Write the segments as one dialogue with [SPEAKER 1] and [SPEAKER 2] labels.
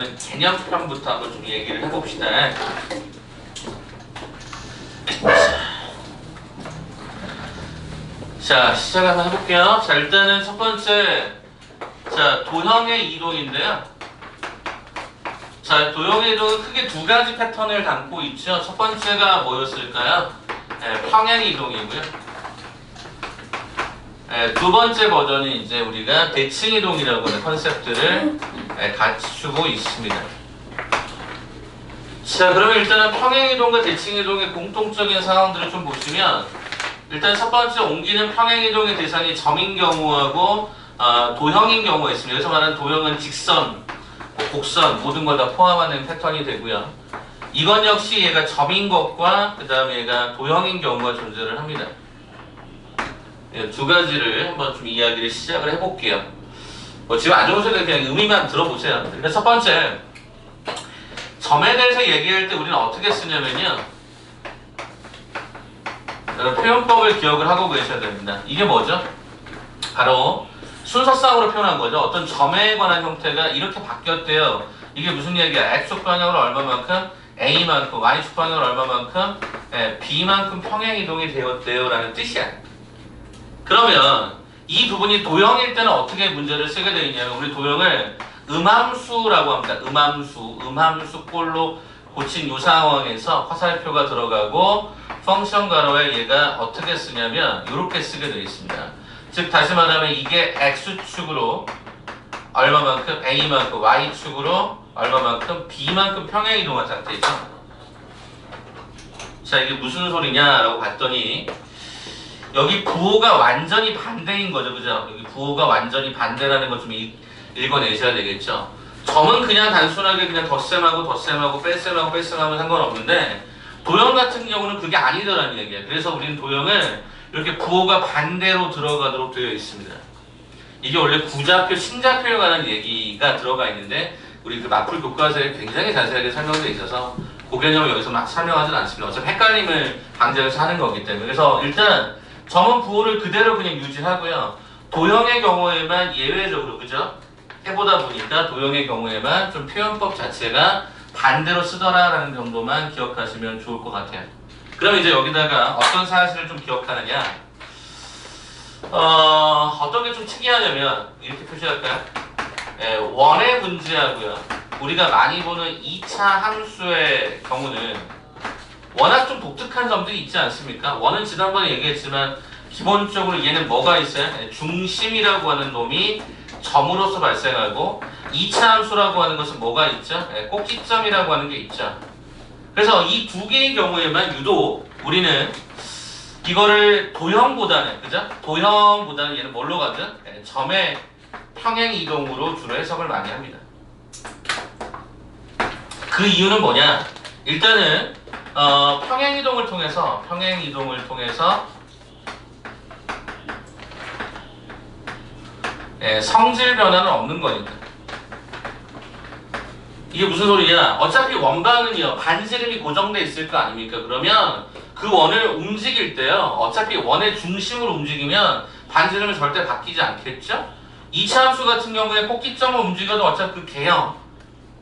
[SPEAKER 1] 개념편부터 한번 좀 얘기를 해봅시다. 자, 시작 한번 해볼게요. 자, 일단은 첫 번째, 자, 도형의 이동인데요. 자, 도형의 이동은 크게 두 가지 패턴을 담고 있죠. 첫 번째가 뭐였을까요? 평행 이동이고요. 두 번째 버전이 이제 우리가 대칭 이동이라고 하는 컨셉트를 갖추고 있습니다. 자, 그러면 일단은 평행 이동과 대칭 이동의 공통적인 상황들을 좀 보시면, 일단 첫 번째 옮기는 평행 이동의 대상이 점인 경우하고 도형인 경우가 있습니다. 여기서 말하는 도형은 직선, 곡선 모든 걸 다 포함하는 패턴이 되고요. 이건 역시 얘가 점인 것과 그 다음에 얘가 도형인 경우가 존재를 합니다. 두 가지를 한번 좀 이야기를 시작을 해볼게요. 지금 안 좋으셔도 그냥 의미만 들어보세요. 그러니까 첫 번째, 점에 대해서 얘기할 때 우리는 어떻게 쓰냐면요. 표현법을 기억을 하고 계셔야 됩니다. 이게 뭐죠? 바로 순서상으로 표현한 거죠. 어떤 점에 관한 형태가 이렇게 바뀌었대요. 이게 무슨 얘기야? X축 방향으로 얼마만큼, A만큼, Y축 방향으로 얼마만큼, B만큼 평행 이동이 되었대요 라는 뜻이야. 그러면 이 부분이 도형일 때는 어떻게 문제를 쓰게 되어 있냐면, 우리 도형을 음함수라고 합니다. 음함수 꼴로 고친 이 상황에서 화살표가 들어가고 펑션 가로에 얘가 어떻게 쓰냐면 이렇게 쓰게 되어 있습니다. 즉 다시 말하면 이게 X축으로 얼마만큼, A만큼, Y축으로 얼마만큼, B만큼 평행 이동한 상태이죠. 자, 이게 무슨 소리냐라고 봤더니 여기 부호가 완전히 반대인 거죠. 그죠? 여기 부호가 완전히 반대라는 것 좀 읽어내셔야 되겠죠. 점은 그냥 단순하게 그냥 덧셈하고 덧셈하고 뺄셈하고 뺄셈하면 상관없는데, 도형 같은 경우는 그게 아니더라는 얘기예요. 그래서 우리는 도형을 이렇게 부호가 반대로 들어가도록 되어 있습니다. 이게 원래 구좌표, 신좌표에 관한 얘기가 들어가 있는데, 우리 그 마풀 교과서에 굉장히 자세하게 설명되어 있어서 그 개념을 여기서 막 설명하진 않습니다. 어차피 헷갈림을 방지해서 하는 거기 때문에. 그래서 일단 점은 부호를 그대로 그냥 유지하고요. 도형의 경우에만 예외적으로, 그죠? 해보다 보니까 도형의 경우에만 좀 표현법 자체가 반대로 쓰더라라는 정도만 기억하시면 좋을 것 같아요. 그럼 이제 여기다가 어떤 사실을 좀 기억하느냐? 어떤 게 좀 특이하냐면 이렇게 표시할까요? 원의 분지하고요. 우리가 많이 보는 2차 함수의 경우는 워낙 좀 독특한 점들이 있지 않습니까? 원은 지난번에 얘기했지만 기본적으로 얘는 뭐가 있어요? 중심이라고 하는 놈이 점으로서 발생하고, 2차 함수라고 하는 것은 뭐가 있죠? 꼭지점이라고 하는 게 있죠. 그래서 이 두 개의 경우에만 유독 우리는 이거를 도형보다는, 그죠? 도형보다는 얘는 뭘로 가죠? 점의 평행 이동으로 주로 해석을 많이 합니다. 그 이유는 뭐냐? 일단은 평행 이동을 통해서 성질 변화는 없는 거니까. 이게 무슨 소리냐? 어차피 원방은요, 반지름이 고정돼 있을 거 아닙니까? 그러면 그 원을 움직일 때요, 어차피 원의 중심으로 움직이면 반지름은 절대 바뀌지 않겠죠? 2차 함수 같은 경우에 꼭지점을 움직여도 어차피 그 개형,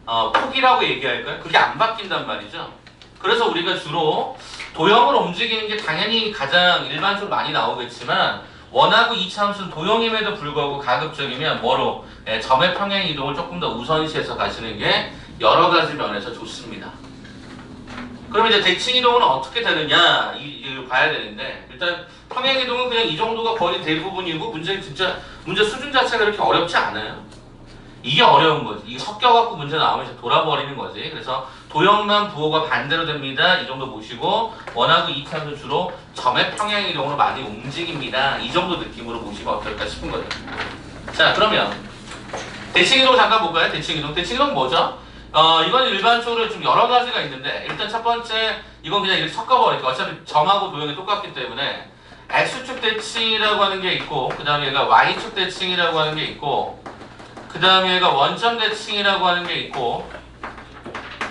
[SPEAKER 1] 폭이라고 얘기할까요? 그게 안 바뀐단 말이죠. 그래서 우리가 주로 도형으로 움직이는 게 당연히 가장 일반적으로 많이 나오겠지만, 원하고 2차 함수는 도형임에도 불구하고 가급적이면 뭐로? 점의 평행 이동을 조금 더 우선시해서 가시는 게 여러 가지 면에서 좋습니다. 그럼 이제 대칭 이동은 어떻게 되느냐, 이걸 봐야 되는데, 일단 평행 이동은 그냥 이 정도가 거의 대부분이고, 문제 수준 자체가 그렇게 어렵지 않아요. 이게 어려운 거지. 이게 섞여갖고 문제 나오면 이제 돌아버리는 거지. 그래서 도형만 부호가 반대로 됩니다. 이 정도 보시고, 원하고 2차는 주로 점의 평행 이동으로 많이 움직입니다. 이 정도 느낌으로 보시면 어떨까 싶은 거죠. 자, 그러면 대칭 이동 잠깐 볼까요? 대칭 이동 뭐죠? 이건 일반적으로 좀 여러 가지가 있는데, 일단 첫 번째, 이건 그냥 이렇게 섞어버리니까 어차피 점하고 도형이 똑같기 때문에 X축 대칭이라고 하는 게 있고, 그 다음에 얘가 Y축 대칭이라고 하는 게 있고, 그 다음에 얘가 원점 대칭이라고 하는 게 있고,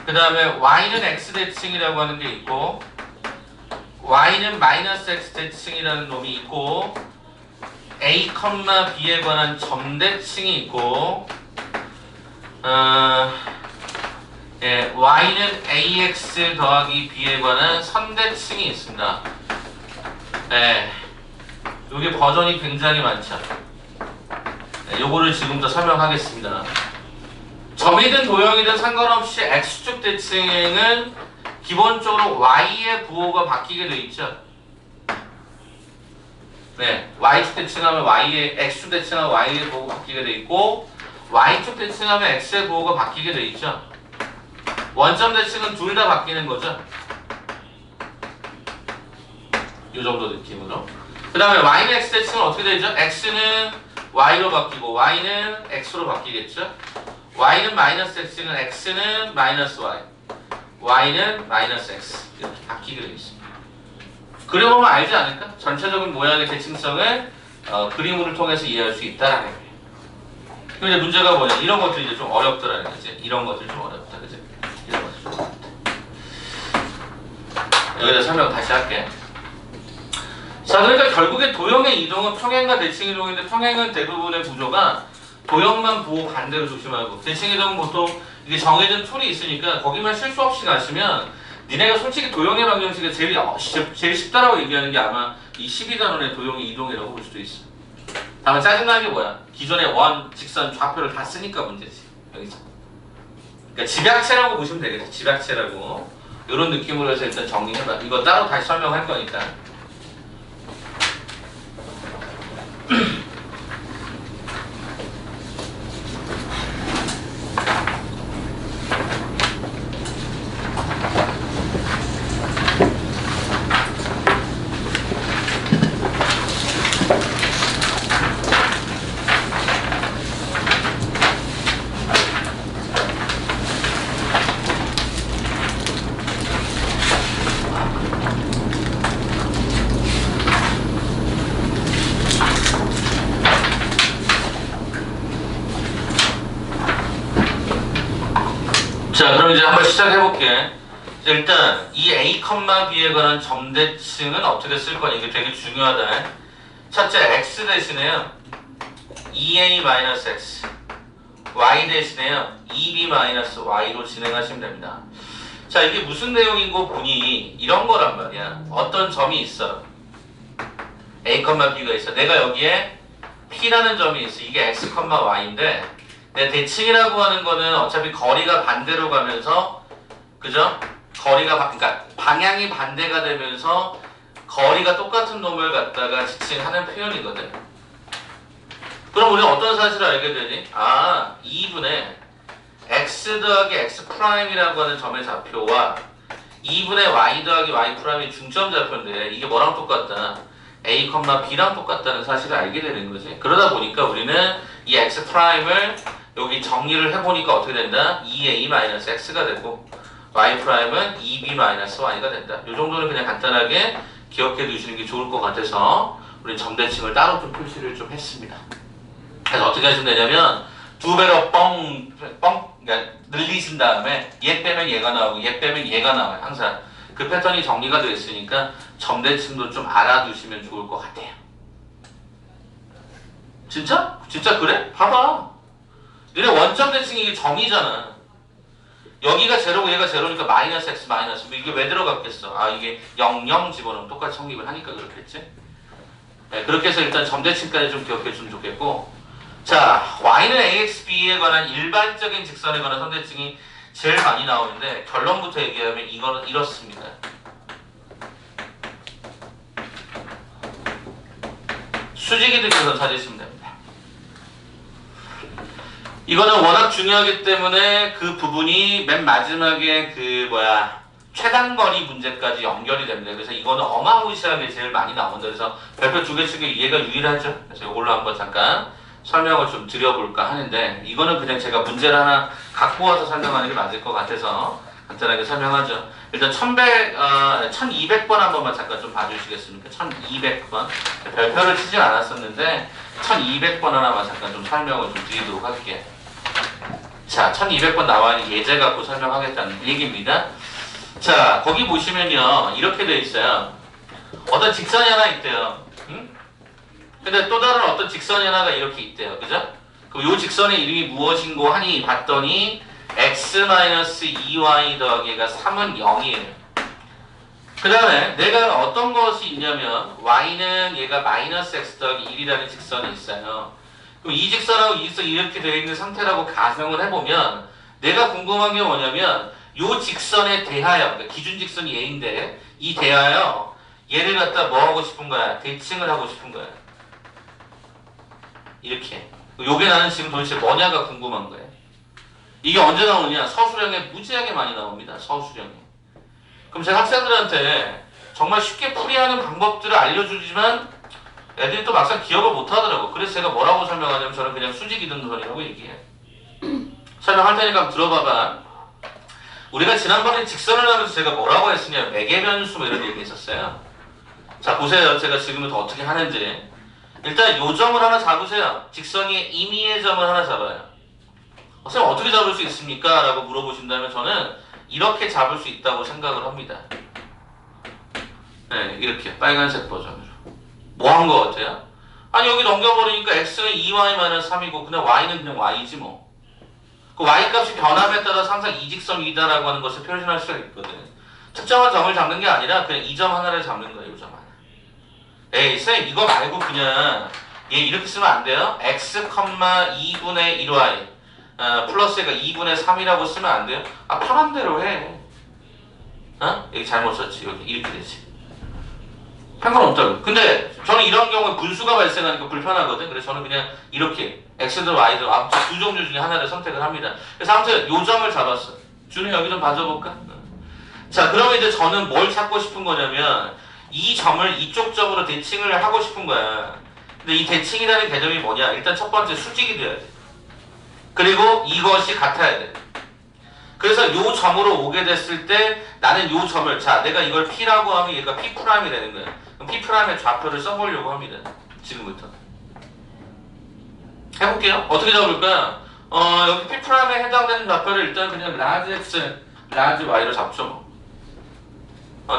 [SPEAKER 1] 그 다음에 Y는 X 대칭이라고 하는 게 있고, Y는 마이너스 X 대칭이라는 놈이 있고, A, B에 관한 점 대칭이 있고, y는 ax 더하기 b에 관한 선대칭이 있습니다. 네, 요게 버전이 굉장히 많죠. 네, 요거를 지금부터 설명하겠습니다. 점이든 도형이든 상관없이 x축 대칭은 기본적으로 y의 부호가 바뀌게 되어 있죠. 네, y축 대칭하면 x축 대칭하면 y의 부호가 바뀌게 되어 있고 y축 대칭하면 x의 부호가 바뀌게 되어 있죠. 원점 대칭은 둘 다 바뀌는 거죠. 이 정도 느낌으로. 그 다음에 y는 x 대칭은 어떻게 되죠? x는 y로 바뀌고 y는 x로 바뀌겠죠. y는 마이너스 x는 x는 마이너스 y, y는 마이너스 x 이렇게 바뀌게 되어 있습니다. 그려보면 알지 않을까? 전체적인 모양의 대칭성을 그림을 통해서 이해할 수 있다라는 거예요. 그럼 이제 문제가 뭐냐? 이런 것들이 이제 좀 어렵더라는 거지. 이런 것들이 좀 어렵다, 그지? 이런 것들 좀 어렵다. 여기다 설명 다시 할게. 자, 그러니까 결국에 도형의 이동은 평행과 대칭 이동인데 평행은 대부분의 구조가 도형만 보고 반대로 조심하고 대칭 이동은 보통 이게 정해진 툴이 있으니까 거기만 실수 없이 가시면 니네가 솔직히 도형의 방정식이 제일 쉽다라고 얘기하는 게 아마 이 12단원의 도형의 이동이라고 볼 수도 있어. 다만 짜증나는 게 뭐야? 기존의 원, 직선, 좌표를 다 쓰니까 문제지. 여기서. 그러니까 집약체라고 보시면 되겠지. 집약체라고. 이런 느낌으로 해서 일단 정리해봐. 이거 따로 다시 설명할 거니까. 자, 그럼 이제 한번 시작해볼게. 일단 이 a, b에 관한 점대칭은 어떻게 쓸 거냐, 이게 되게 중요하다. 첫째, x 대신에요 2a-x, y 대신에요 2b-y로 진행하시면 됩니다. 자, 이게 무슨 내용인 거 보니 이런 거란 말이야. 어떤 점이 있어, a, b가 있어. 내가 여기에 p라는 점이 있어. 이게 x, y인데 대칭이라고 하는 거는 어차피 거리가 반대로 가면서, 그죠? 그러니까 방향이 반대가 되면서 거리가 똑같은 놈을 갖다가 지칭하는 표현이거든. 그럼 우리는 어떤 사실을 알게 되니? 2분의 x 더하기 x 프라임이라고 하는 점의 좌표와 2분의 y 더하기 y 프라임이 중점 좌표인데 이게 뭐랑 똑같다? a, b랑 똑같다는 사실을 알게 되는 거지. 그러다 보니까 우리는 이 x 프라임을 여기 정리를 해보니까 어떻게 된다? 2a-x가 되고 y''은 2b-y가 된다. 이 정도는 그냥 간단하게 기억해 두시는 게 좋을 것 같아서 우리 점대칭을 따로 좀 표시를 좀 했습니다. 그래서 어떻게 하시면 되냐면 두 배로 그러니까 늘리신 다음에 얘 빼면 얘가 나오고 얘 빼면 얘가 나와요. 항상 그 패턴이 정리가 되어 있으니까 점대칭도 좀 알아두시면 좋을 것 같아요. 진짜? 진짜 그래? 봐봐. 너네 원점 대칭이 이게 점이잖아. 여기가 제로고 얘가 제로니까 마이너스 x 마이너스. 이게 왜 들어갔겠어? 이게 0, 0 집어넣으면 똑같이 성립을 하니까 그렇겠지? 네, 그렇게 해서 일단 점대칭까지 좀 기억해 주면 좋겠고. 자, y는 ax, b에 관한 일반적인 직선에 관한 선대칭이 제일 많이 나오는데 결론부터 얘기하면 이거는 이렇습니다. 수직이 등에서 찾으시면 됩니다. 이거는 워낙 중요하기 때문에 그 부분이 맨 마지막에 최단거리 문제까지 연결이 됩니다. 그래서 이거는 어마무시하게 제일 많이 나온다. 그래서 별표 2개 중에 얘가 유일하죠. 그래서 이걸로 한번 잠깐 설명을 좀 드려볼까 하는데 이거는 그냥 제가 문제를 하나 갖고 와서 설명하는 게 맞을 것 같아서 간단하게 설명하죠. 일단 1200번 한 번만 잠깐 좀 봐주시겠습니까? 1200번. 별표를 치진 않았었는데 1200번 하나만 잠깐 좀 설명을 좀 드리도록 할게요. 자, 1200번 나와 있는 예제 갖고 설명하겠다는 얘기입니다. 자, 거기 보시면요 이렇게 돼 있어요. 어떤 직선이 하나 있대요. 응? 근데 또 다른 어떤 직선이 하나가 이렇게 있대요. 그죠? 그럼 이 직선의 이름이 무엇인고 하니 봤더니 x-2y 더하기가 3은 0이에요. 그 다음에 내가 어떤 것이 있냐면 y는 얘가 마이너스 x 더하기 1이라는 직선이 있어요. 그럼 이 직선하고 이 직선이 이렇게 되어 있는 상태라고 가정을 해보면 내가 궁금한 게 뭐냐면 요 직선에 대하여, 그러니까 기준 직선이 얘인데 이 대하여 얘를 갖다 뭐 하고 싶은 거야? 대칭을 하고 싶은 거야. 이렇게. 요게 나는 지금 도대체 뭐냐가 궁금한 거예요. 이게 언제 나오냐? 서술형에 무지하게 많이 나옵니다. 서술형에. 그럼 제가 학생들한테 정말 쉽게 풀이하는 방법들을 알려주지만 애들이 또 막상 기억을 못 하더라고. 그래서 제가 뭐라고 설명하냐면 저는 그냥 수직 이등분이라고 얘기해. 설명할 테니까 한번 들어봐봐. 우리가 지난번에 직선을 하면서 제가 뭐라고 했으냐, 매개변수 뭐 이런 얘기 했었어요. 자, 보세요. 제가 지금부터 어떻게 하는지. 일단 요 점을 하나 잡으세요. 직선의 임의의 점을 하나 잡아요. 선생님 어떻게 잡을 수 있습니까? 라고 물어보신다면 저는 이렇게 잡을 수 있다고 생각을 합니다. 네, 이렇게 빨간색 버전으로. 뭐 한 거 같아요? 아니 여기 넘겨버리니까 x는 2y-3이고 그냥 y는 그냥 y지 뭐. 그 y 값이 변함에 따라 항상 이직선이다라고 하는 것을 표현할 수가 있거든. 특정한 점을 잡는 게 아니라 그냥 이 점 하나를 잡는 거예요. 이 점 하나. 에이 쌤 이거 말고 그냥 얘 이렇게 쓰면 안 돼요? x, 2분의 1y 플러스 얘가 2분의 3이라고 쓰면 안 돼요? 아 편한 대로 해. 어? 여기 잘못 썼지. 여기 이렇게 되지. 상관없다고. 근데 저는 이런 경우에 분수가 발생하니까 불편하거든. 그래서 저는 그냥 이렇게 x든 y든 아무튼 두 종류 중에 하나를 선택을 합니다. 그래서 아무튼 요 점을 잡았어. 준우 여기 좀 봐줘볼까? 자 그러면 이제 저는 뭘 찾고 싶은 거냐면 이 점을 이쪽 점으로 대칭을 하고 싶은 거야. 근데 이 대칭이라는 개념이 뭐냐? 일단 첫 번째 수직이 돼야 돼. 그리고 이것이 같아야 돼. 그래서 요 점으로 오게 됐을 때 나는 요 점을, 자 내가 이걸 P라고 하면 얘가 P' 이 되는 거야. 그럼 P'의 좌표를 써보려고 합니다. 지금부터 해볼게요. 어떻게 잡을까요? 여기 P'에 해당되는 좌표를 일단 그냥 라지 X, 라지 Y로 잡죠.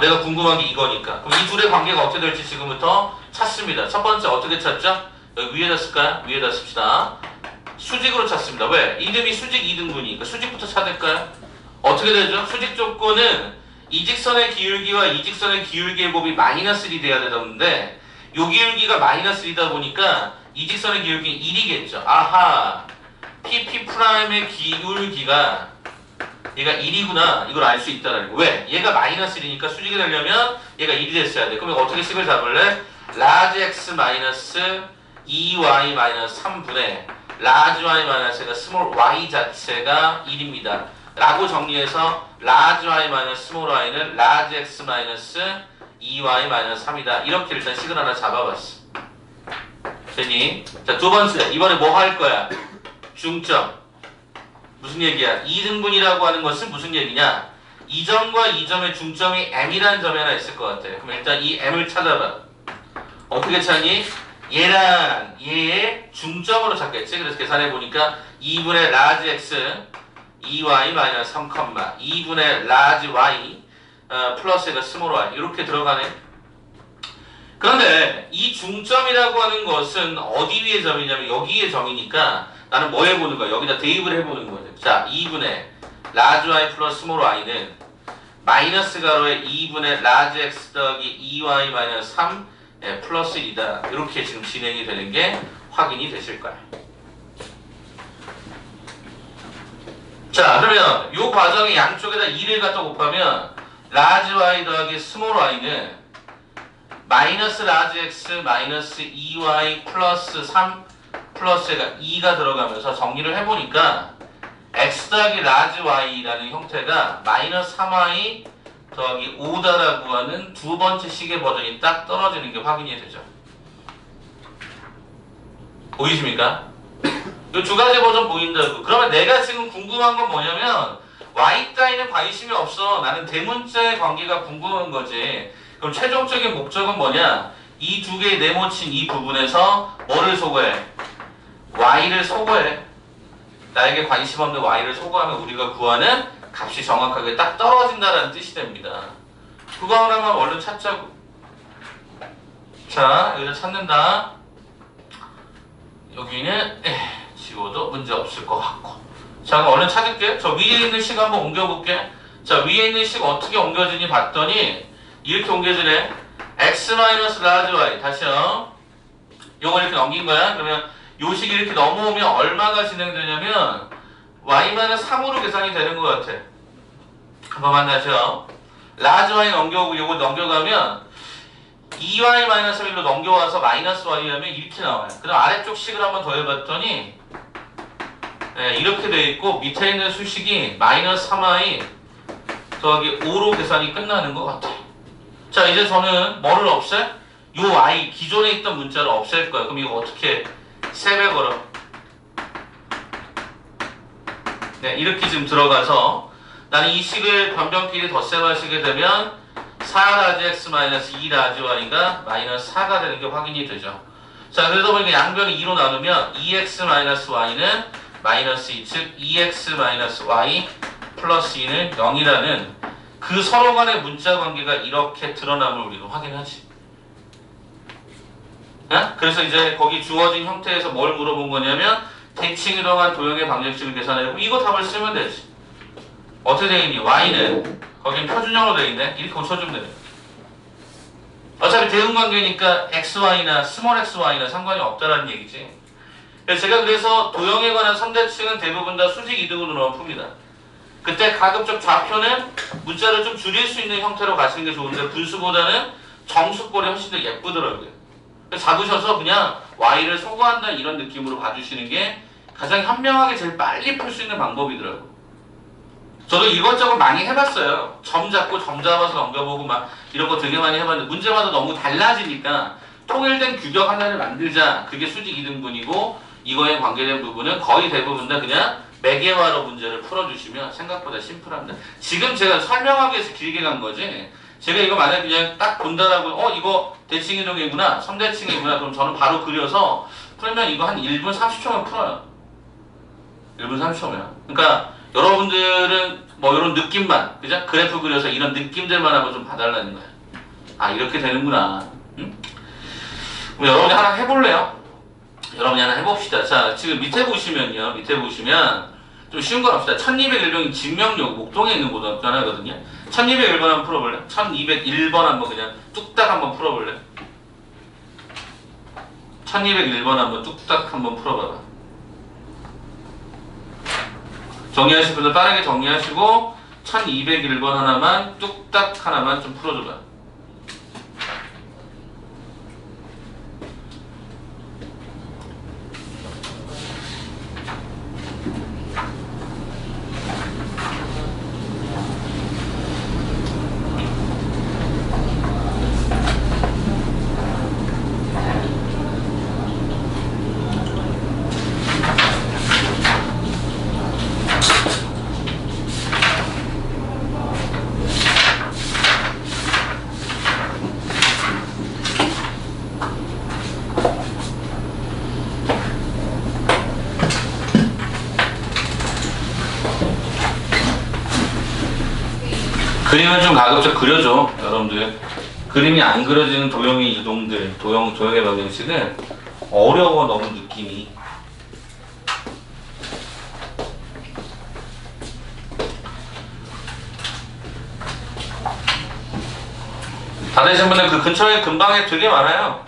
[SPEAKER 1] 내가 궁금한 게 이거니까. 그럼 이 둘의 관계가 어떻게 될지 지금부터 찾습니다. 첫 번째 어떻게 찾죠? 여기 위에다 쓸까요? 위에다 씁시다. 수직으로 찾습니다. 왜? 이름이 수직 이등분이니까 수직부터 찾을까요? 어떻게 되죠? 수직 조건은 이직선의 기울기와 이직선의 기울기의 곱이 마이너스 1이 돼야 되는데 요 기울기가 마이너스 1이다 보니까 이직선의 기울기는 1이겠죠. 아하! P'의 기울기가 얘가 1이구나. 이걸 알 수 있다는 거. 왜? 얘가 마이너스 1이니까 수직이 되려면 얘가 1이 됐어야 돼. 그러면 어떻게 식을 잡을래? 라지 x 마이너스 2y 마이너스 3분의 라지 y 마이너스가 스몰 y 자체가 1입니다. 라고 정리해서 라지 y 마이너스 스몰 y는 라지 x 마이너스 2y 마이너스 3이다. 이렇게 일단 식을 하나 잡아봤어. 됐니? 자, 두 번째. 이번에 뭐 할 거야? 중점. 무슨 얘기야? 2등분이라고 하는 것은 무슨 얘기냐? 이 점과 이 점의 중점이 m이라는 점이 하나 있을 것 같아. 그럼 일단 이 m을 찾아봐. 어떻게 찾니? 얘랑 얘의 중점으로 찾겠지. 그래서 계산해보니까 2분의 라지 x 2y 마이너스 3, 2분의 라지 y 플러스가 스몰 y 이렇게 들어가네. 그런데 이 중점이라고 하는 것은 어디 위의 점이냐면 여기의 점이니까 나는 뭐 해보는 거야? 여기다 대입을 해보는 거야. 자, 2분의 라지 y 플러스 스몰 y는 마이너스 가로에 2분의 라지 x 더하기 2y 마이너스 3 플러스 1이다. 이렇게 지금 진행이 되는 게 확인이 되실 거야. 자, 그러면 이 과정의 양쪽에다 2를 갖다 곱하면 라지 y 더하기 스몰 y는 마이너스 라지 x 마이너스 2y 플러스 3 플러스가 2가 들어가면서 정리를 해보니까 x 더하기 라지 y라는 형태가 마이너스 3y 더하기 5다라고 하는 두 번째 식의 버전이 딱 떨어지는 게 확인이 되죠. 보이십니까? 이 두 가지 버전 보인다고. 그러면 내가 지금 궁금한 건 뭐냐면 y 따위는 관심이 없어. 나는 대문자의 관계가 궁금한 거지. 그럼 최종적인 목적은 뭐냐? 이 두 개의 네모친 이 부분에서 뭐를 소거해? y를 소거해. 나에게 관심 없는 y를 소거하면 우리가 구하는 값이 정확하게 딱 떨어진다는 뜻이 됩니다. 그거 하나만 얼른 찾자고. 자, 여기서 찾는다. 여기는 지워도 문제 없을 것 같고. 자, 그럼 얼른 찾을게. 저 위에 있는 식 한번 옮겨볼게. 자, 위에 있는 식 어떻게 옮겨지니 봤더니 이렇게 옮겨지네. x 마이너스 라지 y. 다시요. 요걸 이렇게 넘긴 거야. 그러면 요 식이 이렇게 넘어오면 얼마가 진행되냐면 y만은 3으로 계산이 되는 것 같아. 한번만 다시요. 라지 y 넘겨오고 요걸 넘겨가면 2y 마이너스 1로 넘겨와서 마이너스 y 하면 이렇게 나와요. 그럼 아래쪽 식을 한번 더해봤더니 네, 이렇게 돼 있고 밑에 있는 수식이 마이너스 3y 더하기 5로 계산이 끝나는 것 같아. 자, 이제 저는 뭐를 없애? 요 y 기존에 있던 문자를 없앨 거야. 그럼 이거 어떻게 3배 걸어? 네, 이렇게 지금 들어가서 나는 이 식을 변변끼리 덧셈하시게 되면 4라지 x 마이너스 2라지 y가 마이너스 4가 되는 게 확인이 되죠. 자, 그러다 보니까 양변이 2로 나누면 2x 마이너스 y는 마이너스 2, 즉 2x 마이너스 y 플러스 2는 0이라는 그 서로 간의 문자 관계가 이렇게 드러남을 우리는 확인하지. 어? 그래서 이제 거기 주어진 형태에서 뭘 물어본 거냐면 대칭 이동한 도형의 방정식을 계산하고 이거 답을 쓰면 되지. 어떻게 되겠니? y는 거긴 표준형으로 되어 있네. 이렇게 고쳐주면 되네. 어차피 대응 관계니까 xy나 스몰 xy나 상관이 없다라는 얘기지. 제가 그래서 도형에 관한 선대칭은 대부분 다 수직 이등으로만 풉니다. 그때 가급적 좌표는 문자를 좀 줄일 수 있는 형태로 가시는 게 좋은데 분수보다는 정수꼴이 훨씬 더 예쁘더라고요. 잡으셔서 그냥 y를 소거한다 이런 느낌으로 봐주시는 게 가장 현명하게 제일 빨리 풀 수 있는 방법이더라고요. 저도 이것저것 많이 해봤어요. 점 잡고 점 잡아서 넘겨보고 막 이런 거 되게 많이 해봤는데 문제마다 너무 달라지니까 통일된 규격 하나를 만들자. 그게 수직 이등분이고 이거에 관계된 부분은 거의 대부분 다 그냥 매개화로 문제를 풀어주시면 생각보다 심플합니다. 지금 제가 설명하기 위해서 길게 간 거지. 제가 이거 만약에 그냥 딱 본다라고 이거 대칭이동이구나 3대칭이구나 그럼 저는 바로 그려서 풀면 이거 한 1분 30초면 풀어요. 1분 30초면. 그러니까 여러분들은 뭐 이런 느낌만 그죠? 그래프 그려서 이런 느낌들만 하고 좀 봐달라는 거야. 아 이렇게 되는구나. 응? 그럼 여러분이 하나 해볼래요? 여러분이 하나 해봅시다. 자 지금 밑에 보시면요. 밑에 보시면 좀 쉬운 거 합시다. 1201번이 진명역 목동에 있는 고등학교 하나거든요. 1201번 한번 풀어볼래? 1201번 한번 그냥 뚝딱 한번 풀어볼래? 1201번 한번 뚝딱 한번 풀어봐봐. 정리하실 분들 빠르게 정리하시고 1201번 하나만 뚝딱 하나만 좀 풀어줘봐. 그림을 좀 가급적 그려줘, 여러분들. 그림이 안 그려지는 도형의 이동들, 도형의 방정식은 어려워, 너무 느낌이. 다 되신 분들 그 근처에 근방에 되게 많아요.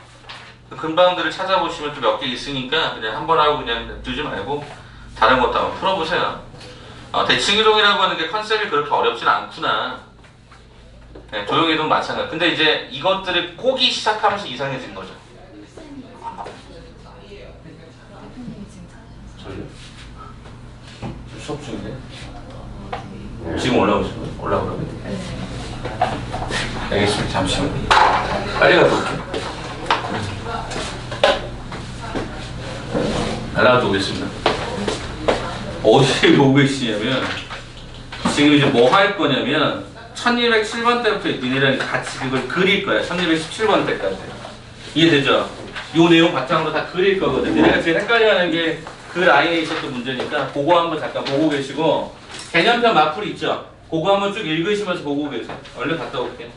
[SPEAKER 1] 그 근방들을 찾아보시면 또 몇 개 있으니까 그냥 한 번 하고 그냥 두지 말고 다른 것도 한번 풀어보세요. 대칭이동이라고 하는 게 컨셉이 그렇게 어렵진 않구나. 네, 도형이동 마찬가지. 근데 이제 이것들을 꼬기 시작하면서 이상해진 거죠. 저희요? 수업 중인데? 지금 올라오신 거예요? 올라오라고요? 알겠습니다. 잠시만요. 빨리 가서 올게요. 날아가서 오겠습니다. 어디에 보고 계시냐면 지금 이제 뭐 할 거냐면 1207번 때부터 니네랑 같이 그걸 그릴 거야. 1217번 때까지. 이해되죠? 요 내용 바탕으로 다 그릴 거거든. 니네가 제일 헷갈려하는 게 그 라인에 있었던 문제니까 그거 한번 잠깐 보고 계시고 개념편 마플 있죠? 그거 한번 쭉 읽으시면서 보고 계세요. 얼른 갔다 올게요.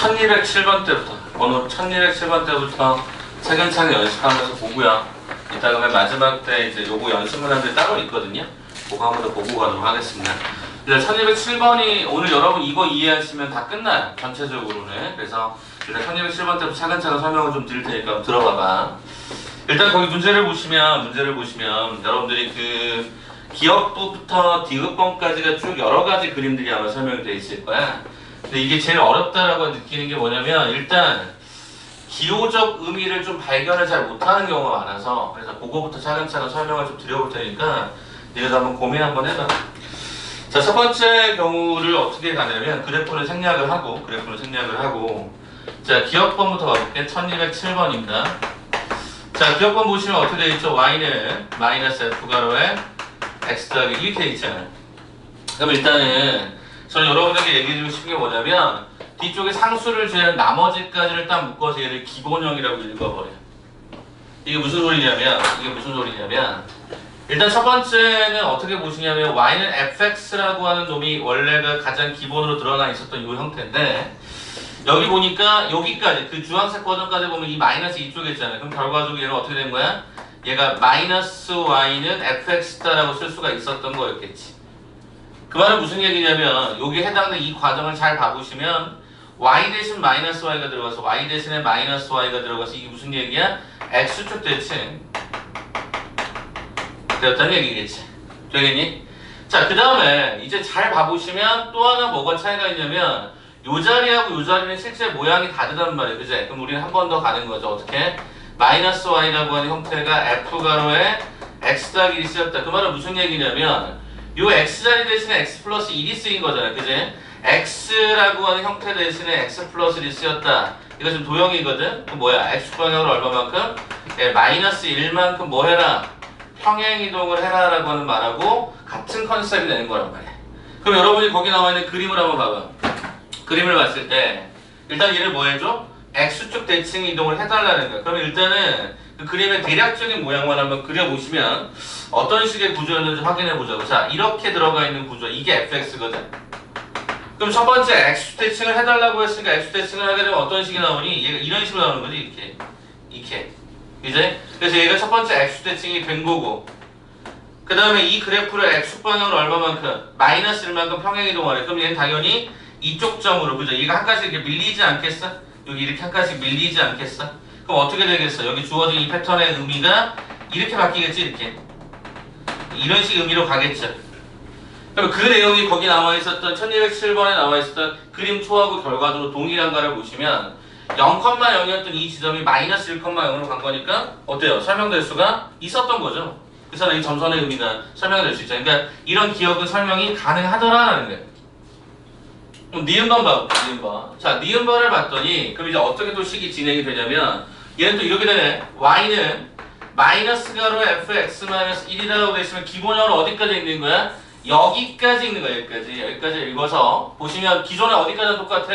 [SPEAKER 1] 1207번 때부터 오늘 1207번 때부터 차근차근 연습하면서 보고요. 이따가 맨 마지막 때 이제 요거 연습 문항들이 따로 있거든요. 그거 한번 더 보고 가도록 하겠습니다. 일단 1207번이 오늘 여러분 이거 이해하시면 다 끝나요. 전체적으로는. 그래서 일단 1207번 때부터 차근차근 설명을 좀 드릴 테니까 한번 들어봐봐. 일단 거기 문제를 보시면 여러분들이 그 기억부부터 디귿번까지가 쭉 여러 가지 그림들이 아마 설명이 돼 있을 거야. 근데 이게 제일 어렵다라고 느끼는 게 뭐냐면 일단 기호적 의미를 좀 발견을 잘 못하는 경우가 많아서 그래서 그거부터 차근차근 설명을 좀 드려볼 테니까 네가 한번 고민 한번 해봐. 자, 첫 번째 경우를 어떻게 가냐면 그래프를 생략을 하고 자, 기억번부터 가볼게. 1207번입니다. 자, 기억번 보시면 어떻게 되어 있죠? y는 마이너스 f 가로에 x 더하기 이렇게 되어 있잖아요. 그럼 일단은 저는 여러분에게 얘기해주고 싶은 게 뭐냐면 뒤쪽에 상수를 제한 나머지까지를 딱 묶어서 얘를 기본형이라고 읽어버려요. 이게 무슨 소리냐면 일단 첫 번째는 어떻게 보시냐면 y는 fx라고 하는 놈이 원래가 가장 기본으로 드러나 있었던 이 형태인데 여기 보니까 여기까지 그 주황색 버전까지 보면 이 마이너스 이쪽에 있잖아요. 그럼 결과적으로 얘는 어떻게 된 거야? 얘가 마이너스 y는 fx다라고 쓸 수가 있었던 거였겠지. 그 말은 무슨 얘기냐면 여기에 해당되는 이 과정을 잘 봐보시면 y 대신 마이너스 y가 들어가서 y 대신에 마이너스 y가 들어가서 이게 무슨 얘기야? x축 대칭 되었다는 얘기겠지. 되겠니? 자, 그 다음에 이제 잘 봐보시면 또 하나 뭐가 차이가 있냐면 요 자리하고 요 자리는 실제 모양이 다르단 말이에요. 그죠? 그럼 우리는 한 번 더 가는 거죠. 어떻게? 마이너스 y라고 하는 형태가 f 가로에 x 더하기 1이 쓰였다. 그 말은 무슨 얘기냐면 요 x자리 대신에 x 플러스 1이 쓰인 거잖아요. 그지? x라고 하는 형태 대신에 x 플러스 1이 쓰였다. 이거 지금 도형이거든? 그 뭐야? x방향으로 얼마만큼? 예, 마이너스 1만큼 뭐 해라? 평행이동을 해라 라고 하는 말하고 같은 컨셉이 되는 거란 말이야. 그럼 여러분이 거기 나와 있는 그림을 한번 봐봐. 그림을 봤을 때 일단 얘를 뭐 해줘? x축 대칭 이동을 해달라는 거야. 그럼 일단은 그 그림의 대략적인 모양만 한번 그려보시면 어떤 식의 구조였는지 확인해보자고. 자, 이렇게 들어가 있는 구조, 이게 fx거든. 그럼 첫 번째 x축 대칭을 해달라고 했으니까 x축 대칭을 하게 되면 어떤 식이 나오니? 얘가 이런 식으로 나오는 거지. 이렇게 이제 그래서 얘가 첫 번째 x축 대칭이 된 거고 그 다음에 이 그래프를 x축 방향으로 얼마만큼? 마이너스 1만큼 평행이동하래. 그럼 얘는 당연히 이쪽 점으로, 그죠? 얘가 한 칸씩 이렇게 밀리지 않겠어? 여기 이렇게 한 칸씩 밀리지 않겠어? 그럼 어떻게 되겠어? 여기 주어진 이 패턴의 의미가 이렇게 바뀌겠지, 이렇게. 이런 식 의미로 가겠죠. 그럼 그 내용이 거기 나와 있었던 1207번에 나와 있었던 그림 초하고 결과적으로 동일한가를 보시면 0,0이었던 이 지점이 마이너스 1,0으로 간 거니까 어때요? 설명될 수가 있었던 거죠. 그래서 이 점선의 의미가 설명될 수 있죠. 그러니까 이런 기억은 설명이 가능하더라라는 거예요. 그럼 니은번 봐, 니은번. 자, 니은번을 봤더니 그럼 이제 어떻게 또 식이 진행이 되냐면 얘는 또 이렇게 되네. y는 마이너스 가로 fx-1이라고 되어 있으면 기본형으로 어디까지 읽는 거야? 여기까지 읽는 거야. 여기까지 읽어서 보시면 기존에 어디까지 똑같아?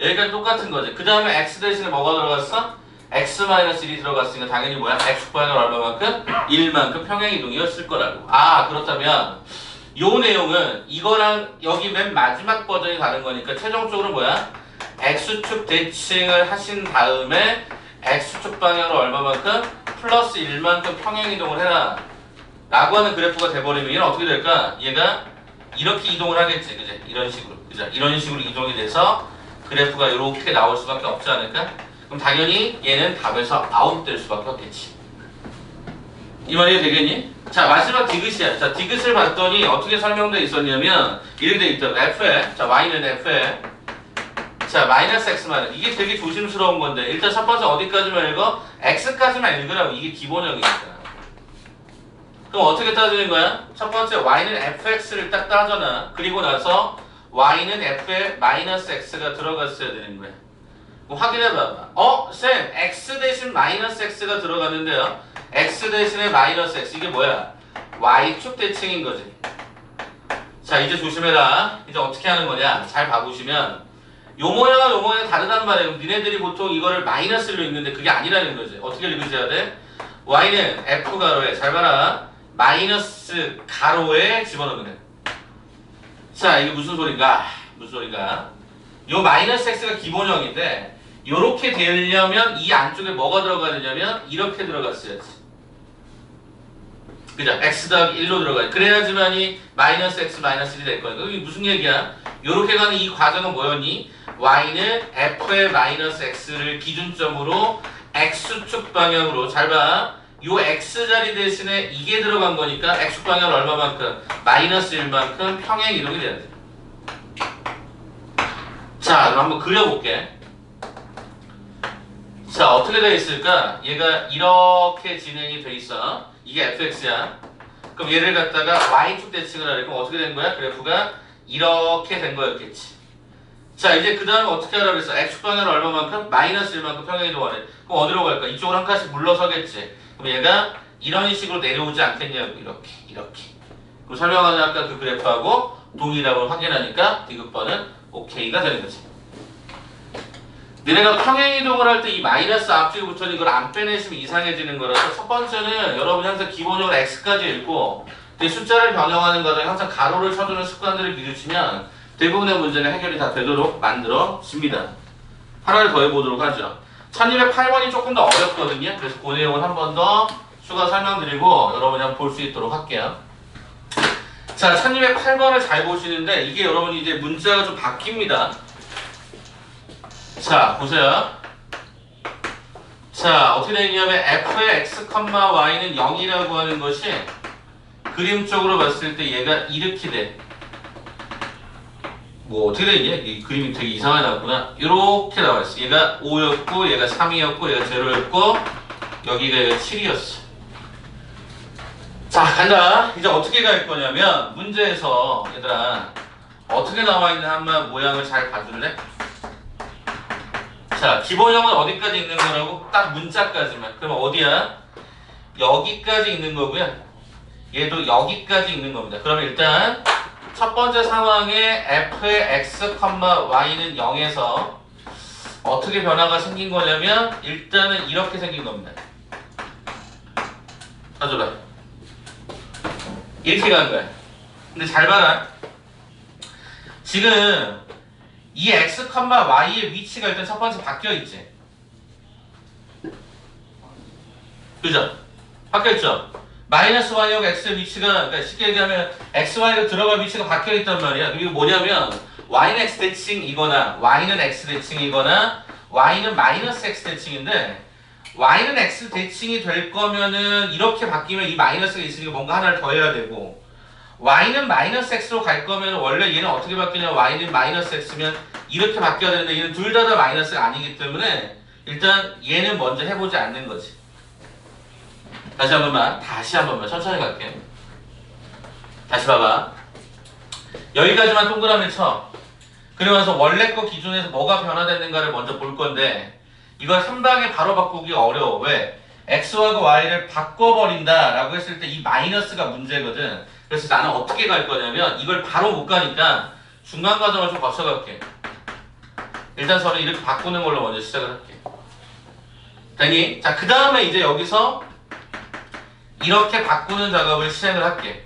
[SPEAKER 1] 여기까지 똑같은 거지. 그 다음에 x 대신에 뭐가 들어갔어? x-1이 들어갔으니까 당연히 뭐야? x방향으로 얼마만큼? 1만큼 평행이동이었을 거라고. 아, 그렇다면 요 내용은 이거랑 여기 맨 마지막 버전이 다른 거니까 최종적으로 뭐야? x축 대칭을 하신 다음에 x축 방향으로 얼마만큼? 플러스 1만큼 평행이동을 해라 라고 하는 그래프가 돼버리면 얘는 어떻게 될까? 얘가 이렇게 이동을 하겠지. 그지? 이런 식으로. 그죠? 이런 식으로 이동이 돼서 그래프가 이렇게 나올 수밖에 없지 않을까? 그럼 당연히 얘는 답에서 아웃될 수밖에 없겠지. 이 말이 되겠니? 자, 마지막 디귿이야. 자, 디귿을 봤더니 어떻게 설명되어 있었냐면 이렇게 되어 있더라고. f에, 자, y는 f에 자, 마이너스 x만 이게 되게 조심스러운 건데 일단 첫 번째 어디까지만 읽어? x까지만 읽으라고. 이게 기본형이니까. 그럼 어떻게 따지는 거야? 첫 번째 y는 fx를 딱 따져놔. 그리고 나서 y는 f에 마이너스 x가 들어갔어야 되는 거야. 뭐 확인해봐. 쌤, x 대신 마이너스 x가 들어갔는데요. x 대신에 마이너스 x. 이게 뭐야? y축 대칭인 거지. 자, 이제 조심해라. 이제 어떻게 하는 거냐? 잘 봐보시면 요 모양과 요 모양이 다르단 말이에요. 니네들이 보통 이거를 마이너스로 읽는데 그게 아니라는 거지. 어떻게 읽으셔야 돼? y는 f 가로에, 잘 봐라, 마이너스 가로에 집어넣으면 돼. 자, 이게 무슨 소린가? 요 마이너스 x가 기본형인데 요렇게 되려면 이 안쪽에 뭐가 들어가야 되냐면 이렇게 들어갔어야지. 그죠? x 더하기 1로 들어가요. 그래야지만이 마이너스 x 마이너스 1이 될 거니까. 이게 무슨 얘기야? 요렇게 가는 이 과정은 뭐였니? y는 f의 마이너스 x를 기준점으로 x축 방향으로 잘 봐. 요 x자리 대신에 이게 들어간 거니까 x축 방향은 얼마만큼? 마이너스 1만큼 평행 이동이 돼야 돼. 자, 그럼 한번 그려볼게. 자, 어떻게 되어 있을까? 얘가 이렇게 진행이 돼 있어. 이게 fx야. 그럼 얘를 갖다가 y축 대칭을 하래. 그럼 어떻게 된 거야? 그래프가 이렇게 된 거였겠지. 자, 이제 그 다음에 어떻게 하라고 그랬어? x축 방향은 얼마만큼? 마이너스 1만큼 평행 이동하래. 그럼 어디로 갈까? 이쪽으로 한 칸씩 물러서겠지. 그럼 얘가 이런 식으로 내려오지 않겠냐고. 이렇게. 그럼 설명하는 아까 그 그래프하고 동일하고 확인하니까 디귿번은 OK가 되는 거지. 너네가 평행이동을 할 때 이 마이너스 앞쪽에 붙어있는 걸 안 빼내시면 이상해지는 거라서 첫 번째는 여러분이 항상 기본적으로 x까지 읽고 숫자를 변형하는 과정에 항상 가로를 쳐주는 습관들을 기르시면 대부분의 문제는 해결이 다 되도록 만들어집니다. 하나를 더 해보도록 하죠. 1208번이 조금 더 어렵거든요. 그래서 그 내용을 한 번 더 추가 설명드리고 여러분이 한번 볼 수 있도록 할게요. 자, 1208번을 잘 보시는데 이게 여러분이 이제 문자가 좀 바뀝니다. 자, 보세요. 자, 어떻게 되냐면 f의 x, y는 0이라고 하는 것이 그림적으로 봤을 때 얘가 이렇게 돼. 뭐 어떻게 되냐? 이 그림이 되게 이상하게 나왔구나. 이렇게 나와 있어. 얘가 5였고, 얘가 3이었고, 얘가 0였고, 여기가 얘가 7이었어. 자, 간다. 이제 어떻게 갈 거냐면 문제에서 얘들아 어떻게 나와 있는 한번 모양을 잘 봐줄래? 자, 기본형은 어디까지 있는 거라고? 딱 문자까지만. 그럼 어디야? 여기까지 있는 거고요. 얘도 여기까지 있는 겁니다. 그럼 일단 첫 번째 상황에 f의 x, y는 0에서 어떻게 변화가 생긴 거냐면 일단은 이렇게 생긴 겁니다. 가져봐. 이렇게 간 거야. 근데 잘 봐라. 지금 이 x, y의 위치가 일단 첫 번째 바뀌어 있지. 그죠? 바뀌어 있죠? 마이너스 y하고 x의 위치가, 그러니까 쉽게 얘기하면 x, y가 들어갈 위치가 바뀌어 있단 말이야. 그리고 뭐냐면 y는 x 대칭이거나 y는 x 대칭이거나 y는 마이너스 x 대칭인데 y는 x 대칭이 될 거면은 이렇게 바뀌면 이 마이너스가 있으니까 뭔가 하나를 더 해야 되고 y는 마이너스 x로 갈 거면 원래 얘는 어떻게 바뀌냐면 y는 마이너스 x면 이렇게 바뀌어야 되는데 얘는 둘 다 마이너스가 아니기 때문에 일단 얘는 먼저 해보지 않는 거지. 다시 한 번만 천천히 갈게. 다시 봐봐. 여기까지만 동그라미 쳐. 그러면서 원래 거 기준에서 뭐가 변화됐는가를 먼저 볼 건데 이걸 한 방에 바로 바꾸기 어려워. 왜? x와 y를 바꿔버린다 라고 했을 때 이 마이너스가 문제거든. 그래서 나는 어떻게 갈 거냐면 이걸 바로 못 가니까 중간 과정을 좀 거쳐갈게. 일단 서로 이렇게 바꾸는 걸로 먼저 시작을 할게. 됐니? 자, 그 다음에 이제 여기서 이렇게 바꾸는 작업을 시행을 할게.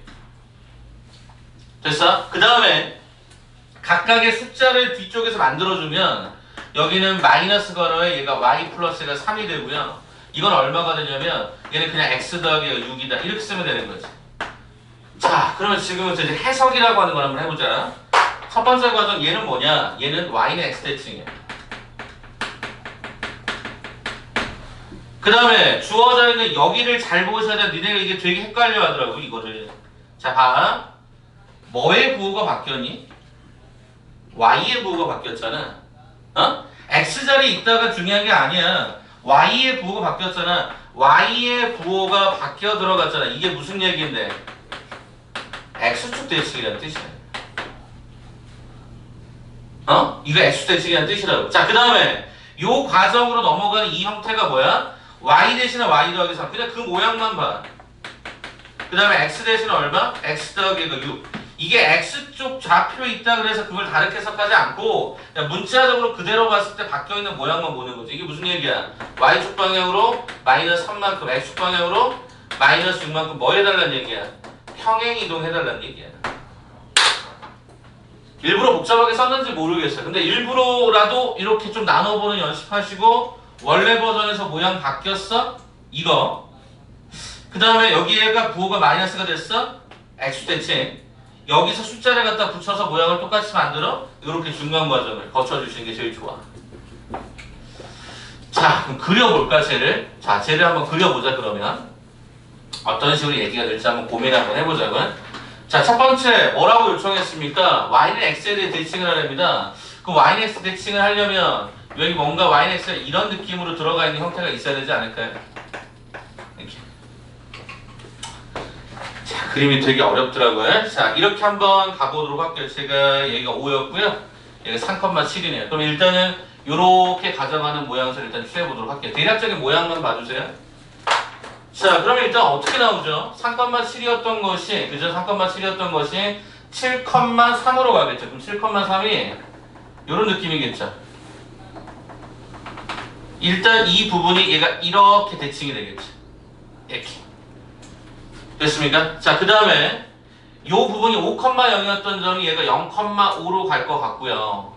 [SPEAKER 1] 됐어? 그 다음에 각각의 숫자를 뒤쪽에서 만들어주면 여기는 마이너스 괄호에 얘가 y 플러스가 3이 되고요. 이건 얼마가 되냐면 얘는 그냥 x 더하기 6이다. 이렇게 쓰면 되는 거지. 자, 그러면 지금부터 이제 해석이라고 하는 걸 한번 해보자. 첫 번째 과정 얘는 뭐냐? 얘는 y는 x 대칭이야. 그 다음에 주어져 있는 여기를 잘 보셔야 돼. 니네가 이게 되게 헷갈려 하더라고 이거를. 자, 봐. 뭐의 부호가 바뀌었니? y의 부호가 바뀌었잖아. 어? x자리에 있다가 중요한 게 아니야. y의 부호가 바뀌었잖아. y의 부호가 바뀌어 들어갔잖아. 이게 무슨 얘기인데? x축 대칭이라는 뜻이야. 어? 이거 x축 대칭이라는 뜻이라고. 자, 그 다음에 요 과정으로 넘어가는 이 형태가 뭐야? y 대신에 y 더하기 3. 그냥 그 모양만 봐. 그 다음에 x 대신에 얼마? x 더하기 6. 이게 x쪽 좌표에 있다 그래서 그걸 다르게 해석하지 않고 그냥 문자적으로 그대로 봤을 때 바뀌어있는 모양만 보는 거지. 이게 무슨 얘기야? y축 방향으로 마이너스 3만큼, x축 방향으로 마이너스 6만큼 뭐 해달라는 얘기야? 평행 이동 해달라는 얘기야. 일부러 복잡하게 썼는지 모르겠어요. 근데 일부러라도 이렇게 좀 나눠보는 연습하시고 원래 버전에서 모양 바뀌었어? 이거. 그 다음에 여기에가 부호가 마이너스가 됐어? X 대칭. 여기서 숫자를 갖다 붙여서 모양을 똑같이 만들어? 이렇게 중간 과정을 거쳐주시는 게 제일 좋아. 자, 그럼 그려볼까, 쟤를? 자, 쟤를 한번 그려보자, 그러면. 어떤 식으로 얘기가 될지 한번 고민 한번 해보자고요. 자, 첫 번째, 뭐라고 요청했습니까? y는 x에 대해 대칭을 하랍니다. 그럼 y는 x 대칭을 하려면 여기 뭔가 y는 x가 이런 느낌으로 들어가 있는 형태가 있어야 되지 않을까요? 이렇게. 자, 그림이 되게 어렵더라고요. 자, 이렇게 한번 가보도록 할게요. 제가 얘가 5였고요. 얘가 3,7이네요. 그럼 일단은 이렇게 가져가는 모양새를 일단 취해보도록 할게요. 대략적인 모양만 봐주세요. 자, 그러면 일단 어떻게 나오죠? 3,7이었던 것이, 그죠? 3,7이었던 것이 7,3으로 가겠죠. 그럼 7,3이 이런 느낌이겠죠. 일단 이 부분이 얘가 이렇게 대칭이 되겠죠. 이렇게. 됐습니까? 자, 그 다음에 이 부분이 5,0이었던 점이 얘가 0,5로 갈 것 같고요.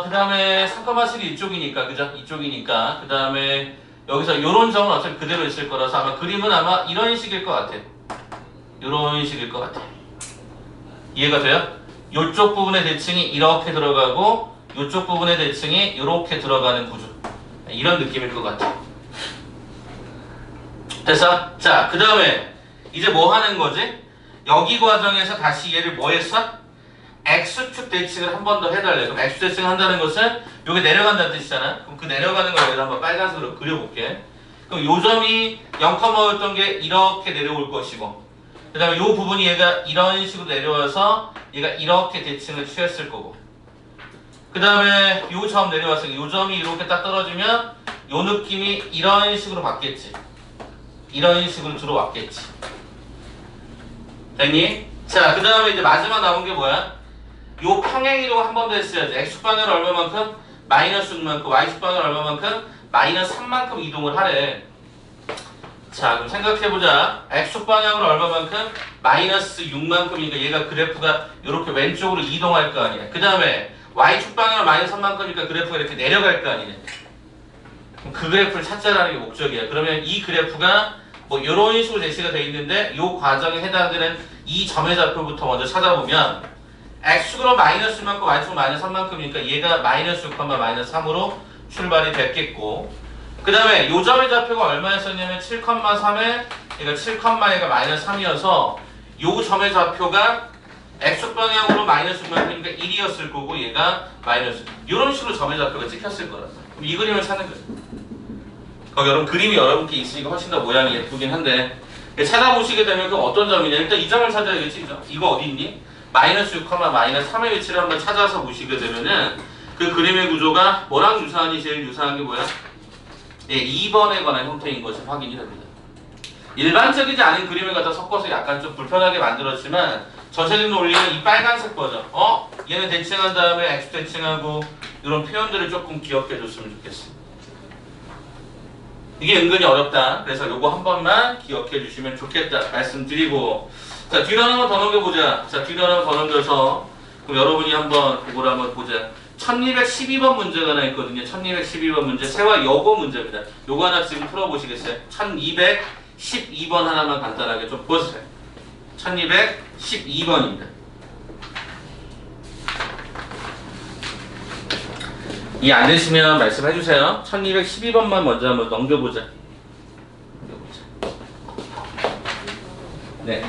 [SPEAKER 1] 그 다음에 3,7이 이쪽이니까, 그죠? 이쪽이니까. 그 다음에 여기서 이런 점은 어차피 그대로 있을 거라서 아마 그림은 아마 이런 식일 것 같아요. 이런 식일 것 같아요. 이해가 돼요? 이쪽 부분의 대칭이 이렇게 들어가고 이쪽 부분의 대칭이 이렇게 들어가는 구조. 이런 느낌일 것 같아요. 됐어? 자, 그 다음에 이제 뭐 하는 거지? 여기 과정에서 다시 얘를 뭐 했어? X축 대칭을 한 번 더 해달래. 그럼 X 대칭 한다는 것은 요게 내려간다는 뜻이잖아. 그럼 그 내려가는 걸 여기다 한번 빨간색으로 그려볼게. 그럼 요 점이 0,5였던 게 이렇게 내려올 것이고 그 다음에 요 부분이 얘가 이런 식으로 내려와서 얘가 이렇게 대칭을 취했을 거고 그 다음에 요 점 내려와서 요 점이 이렇게 딱 떨어지면 요 느낌이 이런 식으로 바뀌겠지. 이런 식으로 들어왔겠지. 됐니? 자, 그 다음에 이제 마지막 나온 게 뭐야? 요 평행이동 한 번 더 했어야지. X축방향을 얼마만큼? 마이너스 6만큼. Y축방향을 얼마만큼? 마이너스 3만큼 이동을 하래. 자, 그럼 생각해보자. X축방향으로 얼마만큼? 마이너스 6만큼이니까 얘가 그래프가 이렇게 왼쪽으로 이동할 거 아니야. 그 다음에 Y축방향으로 마이너스 3만큼이니까 그래프가 이렇게 내려갈 거 아니냐. 그 그래프를 찾자라는 게 목적이야. 그러면 이 그래프가 뭐 이런 식으로 제시가 돼 있는데 이 과정에 해당되는 이 점의 좌표부터 먼저 찾아보면 X축으로 마이너스 6만큼 Y축으로 마이너스 3만큼이니까 얘가 마이너스 6, 마이너스 3으로 출발이 됐겠고 그 다음에 요 점의 좌표가 얼마였었냐면 7,3에 얘가 7,얘가 마이너스 3이어서 요 점의 좌표가 X축 방향으로 마이너스 6만큼이니까 1이었을 거고 얘가 마이너스 이런 식으로 점의 좌표가 찍혔을 거라서 그럼 이 그림을 찾는 거예요. 거기 여러분 그림이 여러분께 있으니까 훨씬 더 모양이 예쁘긴 한데 찾아보시게 되면 그 어떤 점이냐 일단 이 점을 찾아야겠지. 이거 어디 있니? 마이너스 6, 마이너스 3의 위치를 한번 찾아서 보시게 되면은 그 그림의 구조가 뭐랑 유사하니 제일 유사한 게 뭐야? 예, 2번에 관한 형태인 것이 확인이 됩니다. 일반적이지 않은 그림을 갖다 섞어서 약간 좀 불편하게 만들었지만 전체적인 논리는 이 빨간색 버전 얘는 대칭한 다음에 X 대칭하고 이런 표현들을 조금 기억해 줬으면 좋겠어. 이게 은근히 어렵다. 그래서 요거 한 번만 기억해 주시면 좋겠다 말씀드리고 자 뒤로 하나만 더 넘겨보자. 자 뒤로 하나만 더 넘겨서 그럼 여러분이 한번 그걸 한번 보자. 1212번 문제가 하나 있거든요. 1212번 문제 세와 여고 문제입니다. 요거 하나 지금 풀어보시겠어요? 1212번 하나만 간단하게 좀 보세요. 1212번입니다. 이해 안 되시면 말씀해 주세요. 1212번만 먼저 한번 넘겨보자. 네.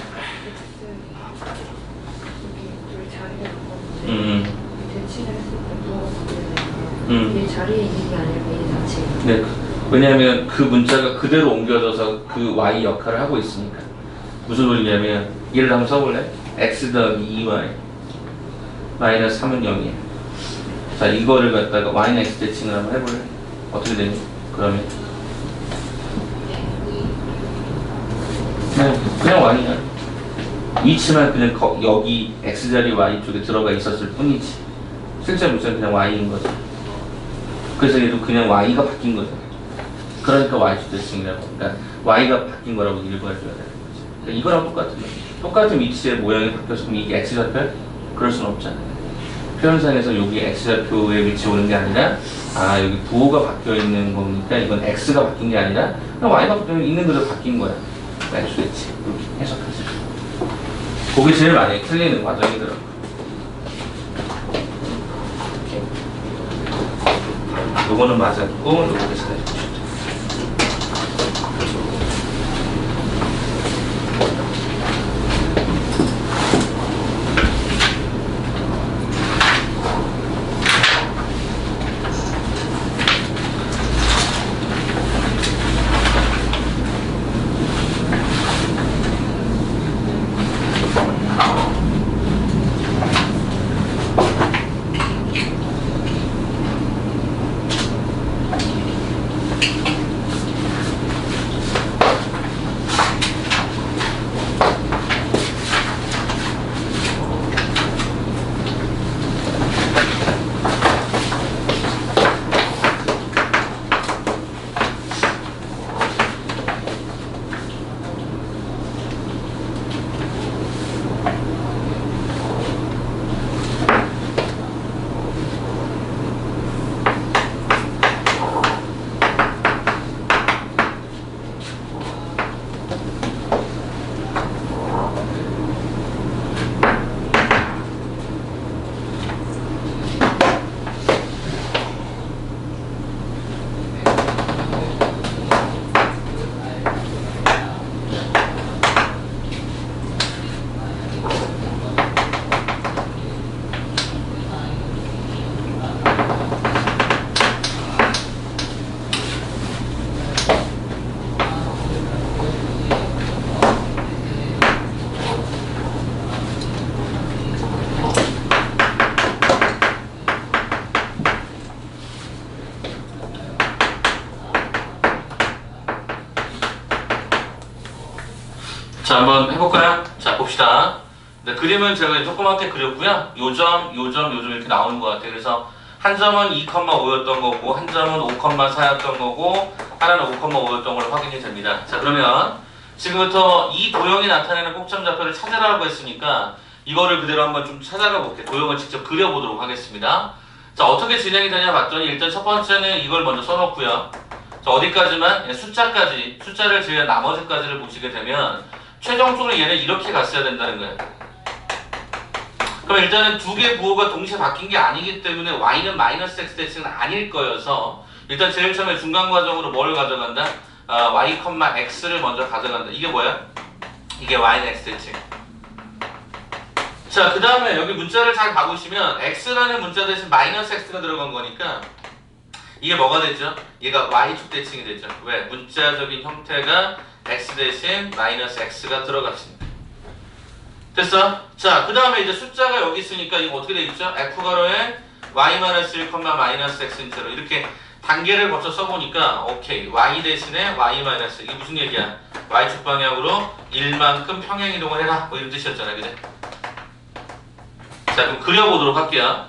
[SPEAKER 2] 이게 자리에 있는 게 아니라 메인 자체.
[SPEAKER 1] 네. 왜냐하면 그 문자가 그대로 옮겨져서 그 y 역할을 하고 있으니까. 무슨 소리냐면 얘를 한번 써볼래? x 더하기 2y 마이너스 3은 0이야. 자 이거를 갖다가 y는 x 대칭을 한번 해볼래? 어떻게 되니? 그러면 그냥 y냐. 위치만 그냥 여기 x자리 y 쪽에 들어가 있었을 뿐이지 실제 문자는 그냥 y인 거죠. 그래서 얘도 그냥 y가 바뀐 거죠. 그러니까 y축 대칭이라고. 그러니까 y가 바뀐 거라고 일부해줘야 되는 거지. 그러니까 이거랑 똑같은 위치의 모양이 바뀌어서 그럼 이게 x좌표? 그럴 순 없잖아요. 표현상에서 여기 x좌표의 위치 오는 게 아니라 여기 부호가 바뀌어 있는 거니까 이건 x가 바뀐 게 아니라 그냥 y가 있는 그대로 바뀐 거야. 알 수 있지. 이렇게 해석하지. 그게 제일 많이 틀리는 과정이더라고. 이렇게. 요거는 맞았고 요거 해석해 주시죠. 자, 한번 해볼까요? 자, 봅시다. 네, 그림은 제가 조그맣게 그렸고요. 요점, 요점, 요점 이렇게 나오는 것 같아요. 그래서 한 점은 2,5였던 거고, 한 점은 5,4였던 거고, 하나는 5,5였던 걸로 확인이 됩니다. 자, 그러면 지금부터 이 도형이 나타내는 꼭점 좌표를 찾으라고 했으니까 이거를 그대로 한번 좀 찾아가 볼게요. 도형을 직접 그려보도록 하겠습니다. 자, 어떻게 진행이 되냐 봤더니 일단 첫 번째는 이걸 먼저 써놓고요. 자, 어디까지만? 숫자까지, 숫자를 제외한 나머지까지를 보시게 되면 최종적으로 얘는 이렇게 갔어야 된다는 거예요. 그럼 일단은 두 개의 부호가 동시에 바뀐 게 아니기 때문에 y는 마이너스 x 대칭은 아닐 거여서 일단 제일 처음에 중간 과정으로 뭘 가져간다? y, x를 먼저 가져간다. 이게 뭐야? 이게 y는 x 대칭. 자, 그 다음에 여기 문자를 잘 봐보시면 x라는 문자 대신 마이너스 x가 들어간 거니까 이게 뭐가 되죠? 얘가 y축 대칭이 되죠. 왜? 문자적인 형태가 x 대신 마이너스 x가 들어갔습니다. 됐어? 자, 그 다음에 이제 숫자가 여기 있으니까 이거 어떻게 돼 있죠? f가로에 y-1, 마이너스 x인처럼 이렇게 단계를 거쳐 써보니까 오케이, y 대신에 y-, 이게 무슨 얘기야? y축 방향으로 1만큼 평행이동을 해라, 뭐 이런 뜻이었잖아요, 그래? 자, 그럼 그려보도록 할게요.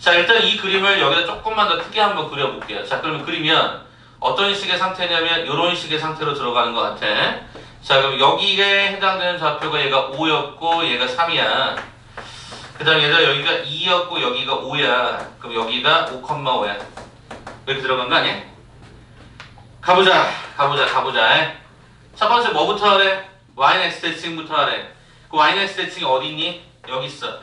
[SPEAKER 1] 자, 일단 이 그림을 여기다 조금만 더 크게 한번 그려볼게요. 자, 그러면 그리면 어떤 식의 상태냐면 이런 식의 상태로 들어가는 것 같아. 자, 그럼 여기에 해당되는 좌표가 얘가 5였고 얘가 3이야. 그 다음에 얘가 여기가 2였고 여기가 5야. 그럼 여기가 5,5야. 이렇게 들어간 거 아니야? 가보자. 첫 번째 뭐부터 하래? y는 x 대칭부터 하래. 그 y는 x 대칭이 어디 있니? 여기 있어.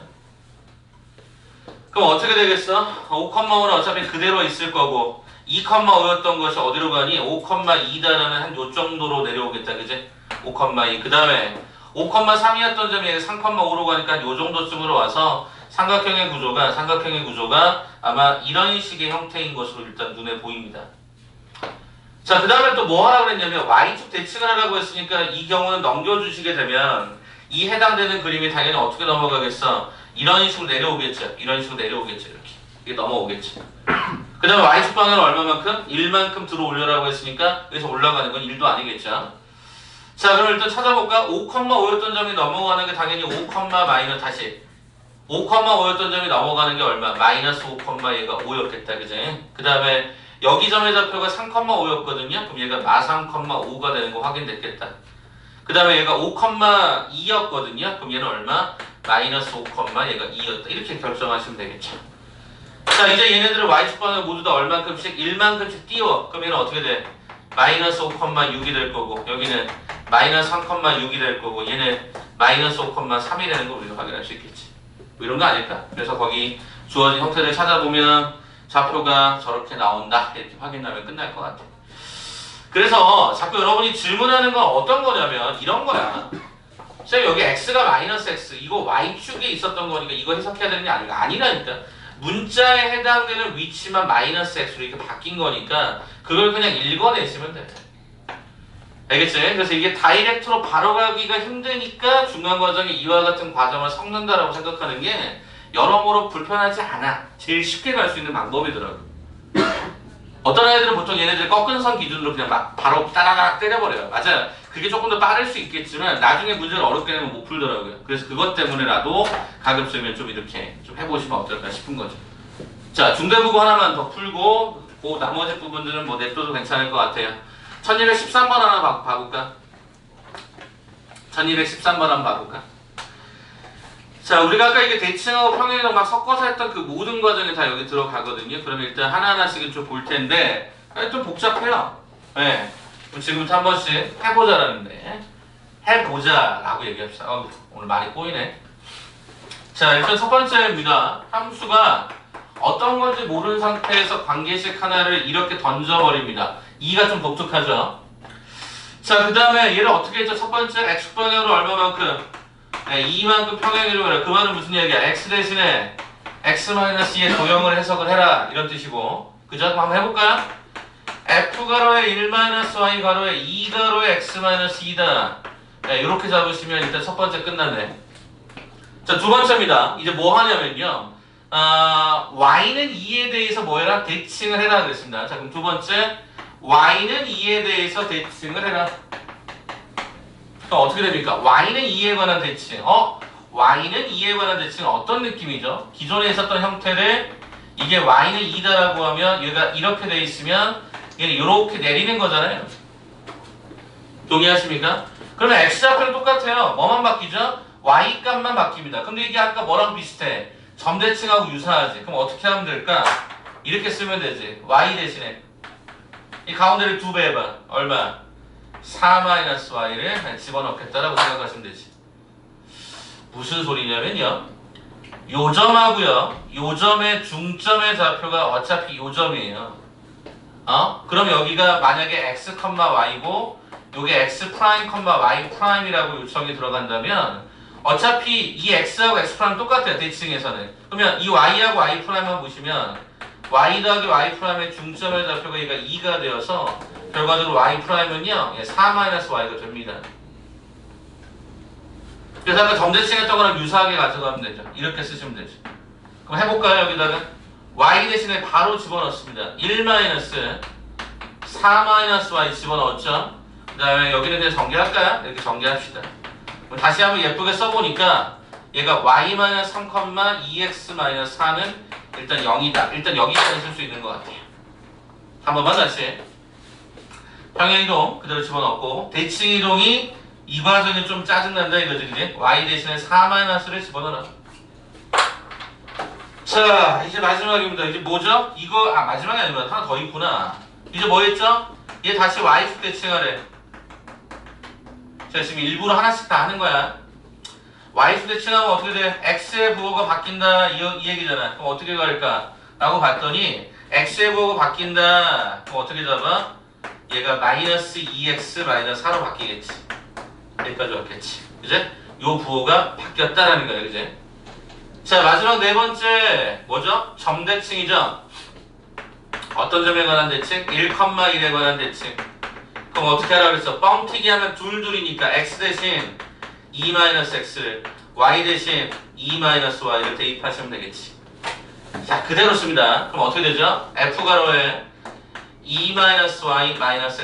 [SPEAKER 1] 그럼 어떻게 되겠어? 5,5는 어차피 그대로 있을 거고 2,5였던 것이 어디로 가니? 5,2다라는 한 요 정도로 내려오겠다, 그지? 5,2. 그 다음에 5,3이었던 점이 3,5로 가니까 한 요 정도쯤으로 와서 삼각형의 구조가 아마 이런 식의 형태인 것으로 일단 눈에 보입니다. 자, 그 다음에 또 뭐 하라고 그랬냐면 y축 대칭을 하라고 했으니까 이 경우는 넘겨주시게 되면 이 해당되는 그림이 당연히 어떻게 넘어가겠어? 이런 식으로 내려오겠죠. 이렇게. 이게 넘어오겠지. 그 다음에 y축 방향은 얼마만큼? 1만큼 들어 올려라고 했으니까 여기서 올라가는 건 1도 아니겠죠. 자, 그럼 일단 찾아볼까? 5,5였던 점이 넘어가는 게 당연히 5,-5였던 점이 넘어가는 게 얼마? 마이너스 5,얘가 5였겠다, 그지? 그 다음에 여기 점의 좌표가 3,5였거든요. 그럼 얘가 마3,5가 되는 거 확인됐겠다. 그 다음에 얘가 5,2였거든요. 그럼 얘는 얼마? 마이너스 5, 얘가 2였다. 이렇게 결정하시면 되겠죠. 자, 이제 얘네들을 y축방을 모두 다 얼만큼씩 1만큼씩 띄워. 그럼 얘는 어떻게 돼? 마이너스 5,6이 될 거고 여기는 마이너스 3,6이 될 거고 얘는 마이너스 5,3이 되는 거 우리가 확인할 수 있겠지. 뭐 이런 거 아닐까? 그래서 거기 주어진 형태를 찾아보면 좌표가 저렇게 나온다 이렇게 확인하면 끝날 것 같아. 그래서 자꾸 여러분이 질문하는 건 어떤 거냐면 이런 거야. 쌤 여기 x가 마이너스 x 이거 y축에 있었던 거니까 이거 해석해야 되는 게 아닌가? 아니라니까. 문자에 해당되는 위치만 마이너스 x로 이렇게 바뀐 거니까 그걸 그냥 읽어내시면 돼. 알겠지? 그래서 이게 다이렉트로 바로 가기가 힘드니까 중간 과정에 이와 같은 과정을 섞는다라고 생각하는 게 여러모로 불편하지 않아. 제일 쉽게 갈 수 있는 방법이더라고. 어떤 애들은 보통 얘네들 꺾은 선 기준으로 그냥 막 바로 따라락 때려버려요. 맞아요. 그게 조금 더 빠를 수 있겠지만 나중에 문제를 어렵게 내면 못 풀더라고요. 그래서 그것 때문에라도 가급 쓰면 좀 이렇게 좀 해보시면 어떨까 싶은 거죠. 자, 중대부고 하나만 더 풀고 그 나머지 부분들은 뭐 냅둬도 괜찮을 것 같아요. 1213번 하나 봐볼까? 1213번 한번 봐볼까? 자, 우리가 아까 이게 대칭하고 평행이랑 막 섞어서 했던 그 모든 과정이 다 여기 들어가거든요. 그럼 일단 하나하나씩은 좀 볼 텐데 좀 복잡해요. 네. 지금부터 한 번씩 해보자라는데 해보자라고 얘기합시다. 오늘 말이 꼬이네. 자, 일단 첫 번째입니다. 함수가 어떤 건지 모르는 상태에서 관계식 하나를 이렇게 던져버립니다. 2가 좀 독특하죠. 자, 그 다음에 얘를 어떻게 했죠? 첫 번째 x방향으로 얼마만큼? 네, 2만큼 평행이라고 해라. 그 말은 무슨 얘기야? x 대신에 x-2의 도형을 해석을 해라 이런 뜻이고, 그죠? 그럼 한번 해볼까요? f가로에 1-y 가로에 2가로에 x-2다. 네, 이렇게 잡으시면 일단 첫 번째 끝났네. 자, 두 번째입니다. 이제 뭐 하냐면요. y는 2에 대해서 뭐 해라? 대칭을 해라 그랬습니다. 자, 그럼 두 번째 y는 2에 대해서 대칭을 해라. 그럼 어떻게 됩니까? y는 2에 관한 대칭. y는 2에 관한 대칭은 어떤 느낌이죠? 기존에 있었던 형태를 이게 y는 2다라고 하면 얘가 이렇게 돼 있으면 얘는 이렇게 내리는 거잖아요. 동의하십니까? 그러면 x좌표는 똑같아요. 뭐만 바뀌죠? y 값만 바뀝니다. 근데 이게 아까 뭐랑 비슷해? 점대칭하고 유사하지. 그럼 어떻게 하면 될까? 이렇게 쓰면 되지. y 대신에 이 가운데를 2배 해봐. 얼마? 4-y를 집어넣겠다라고 생각하시면 되지. 무슨 소리냐면요. 요 점하고요. 요 점의 중점의 좌표가 어차피 요 점이에요. 그럼 여기가 만약에 x, y고 요게 x 프라임, y 프라임이라고 요청이 들어간다면 어차피 이 x하고 x 프라임 똑같아요. 대칭에서는. 그러면 이 y하고 y 프라임만 보시면 y 더하기 y 프라임의 중점의 좌표가 얘가 2가 되어서 결과적으로 y 프라임은요 4-y가 됩니다. 그래서 아까 점대칭했던 거랑 유사하게 가져가면 되죠. 이렇게 쓰시면 되죠. 그럼 해볼까요? 여기다가 y 대신에 바로 집어넣습니다. 4-y 집어넣었죠. 그 다음에 여기는 그냥 전개할까요? 이렇게 전개합시다. 그럼 다시 한번 예쁘게 써보니까 얘가 y-3, 2x-4는 일단 0이다. 일단 여기까지 쓸 수 있는 것 같아요. 한 번만 다시. 평행이동 그대로 집어넣고 대칭이동이 이 과정이 좀 짜증난다 이거지, 그지? y 대신에 4-를 집어넣어라. 자, 이제 마지막입니다. 이제 뭐죠? 이거 마지막이 아니구나. 하나 더 있구나. 이제 뭐 했죠? 얘 다시 y축 대칭하래. 제가 지금 일부러 하나씩 다 하는 거야. y축 대칭하면 어떻게 돼? x의 부호가 바뀐다 이 얘기잖아. 그럼 어떻게 갈까? 라고 봤더니 x의 부호가 바뀐다. 그럼 어떻게 잡아? 얘가 마이너스 2x 마이너스 4로 바뀌겠지. 여기까지 왔겠지. 그제? 요 부호가 바뀌었다라는 거야. 그제? 자, 마지막 네 번째 뭐죠? 점대칭이죠. 어떤 점에 관한 대칭? 1,1에 관한 대칭. 그럼 어떻게 하라고 그랬어? 뻥튀기 하면 둘이니까 x 대신 2-x를 y 대신 2-y를 대입하시면 되겠지. 자, 그대로 씁니다. 그럼 어떻게 되죠? f가로에 2-y-가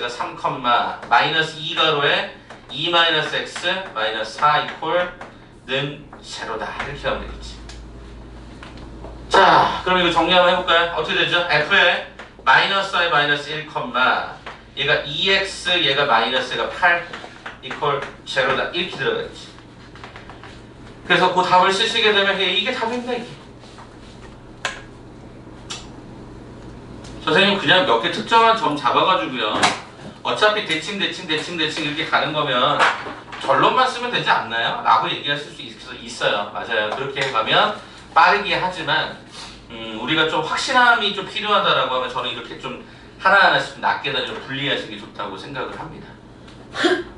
[SPEAKER 1] 3, 마이너스 2가로에 2-x-4 는 제로다. 이렇게 하면 되겠지. 자, 그럼 이거 정리 한번 해볼까요? 어떻게 되죠? f에 마이너스 i 마이너스 1, 얘가 2x, 얘가 8 제로다. 이렇게 들어가겠지. 2-y-4 마이너스 1, 얘가 2x, 얘가 8 제로다. 이렇게 들어가겠지. 자, 그럼 이거 정리 한번 해볼까요? 어떻게 되죠? f에 마이너스 i 마이너스 1, 얘가 2x, 얘가 마이너스 4 얘가 8 제로다. 이걸 제로다. 이렇게 들어가겠지. 그래서 그 답을 쓰시게 되면 이게 답입니다. 이게. 선생님 그냥 몇 개 특정한 점 잡아가지고요. 어차피 대칭 이렇게 가는 거면 결론만 쓰면 되지 않나요? 라고 얘기하실 수 있어요. 맞아요. 그렇게 가면 빠르게 하지만 우리가 좀 확실함이 좀 필요하다라고 하면 저는 이렇게 좀 하나하나씩 낮게 단위로 분리하시는 게 좋다고 생각을 합니다.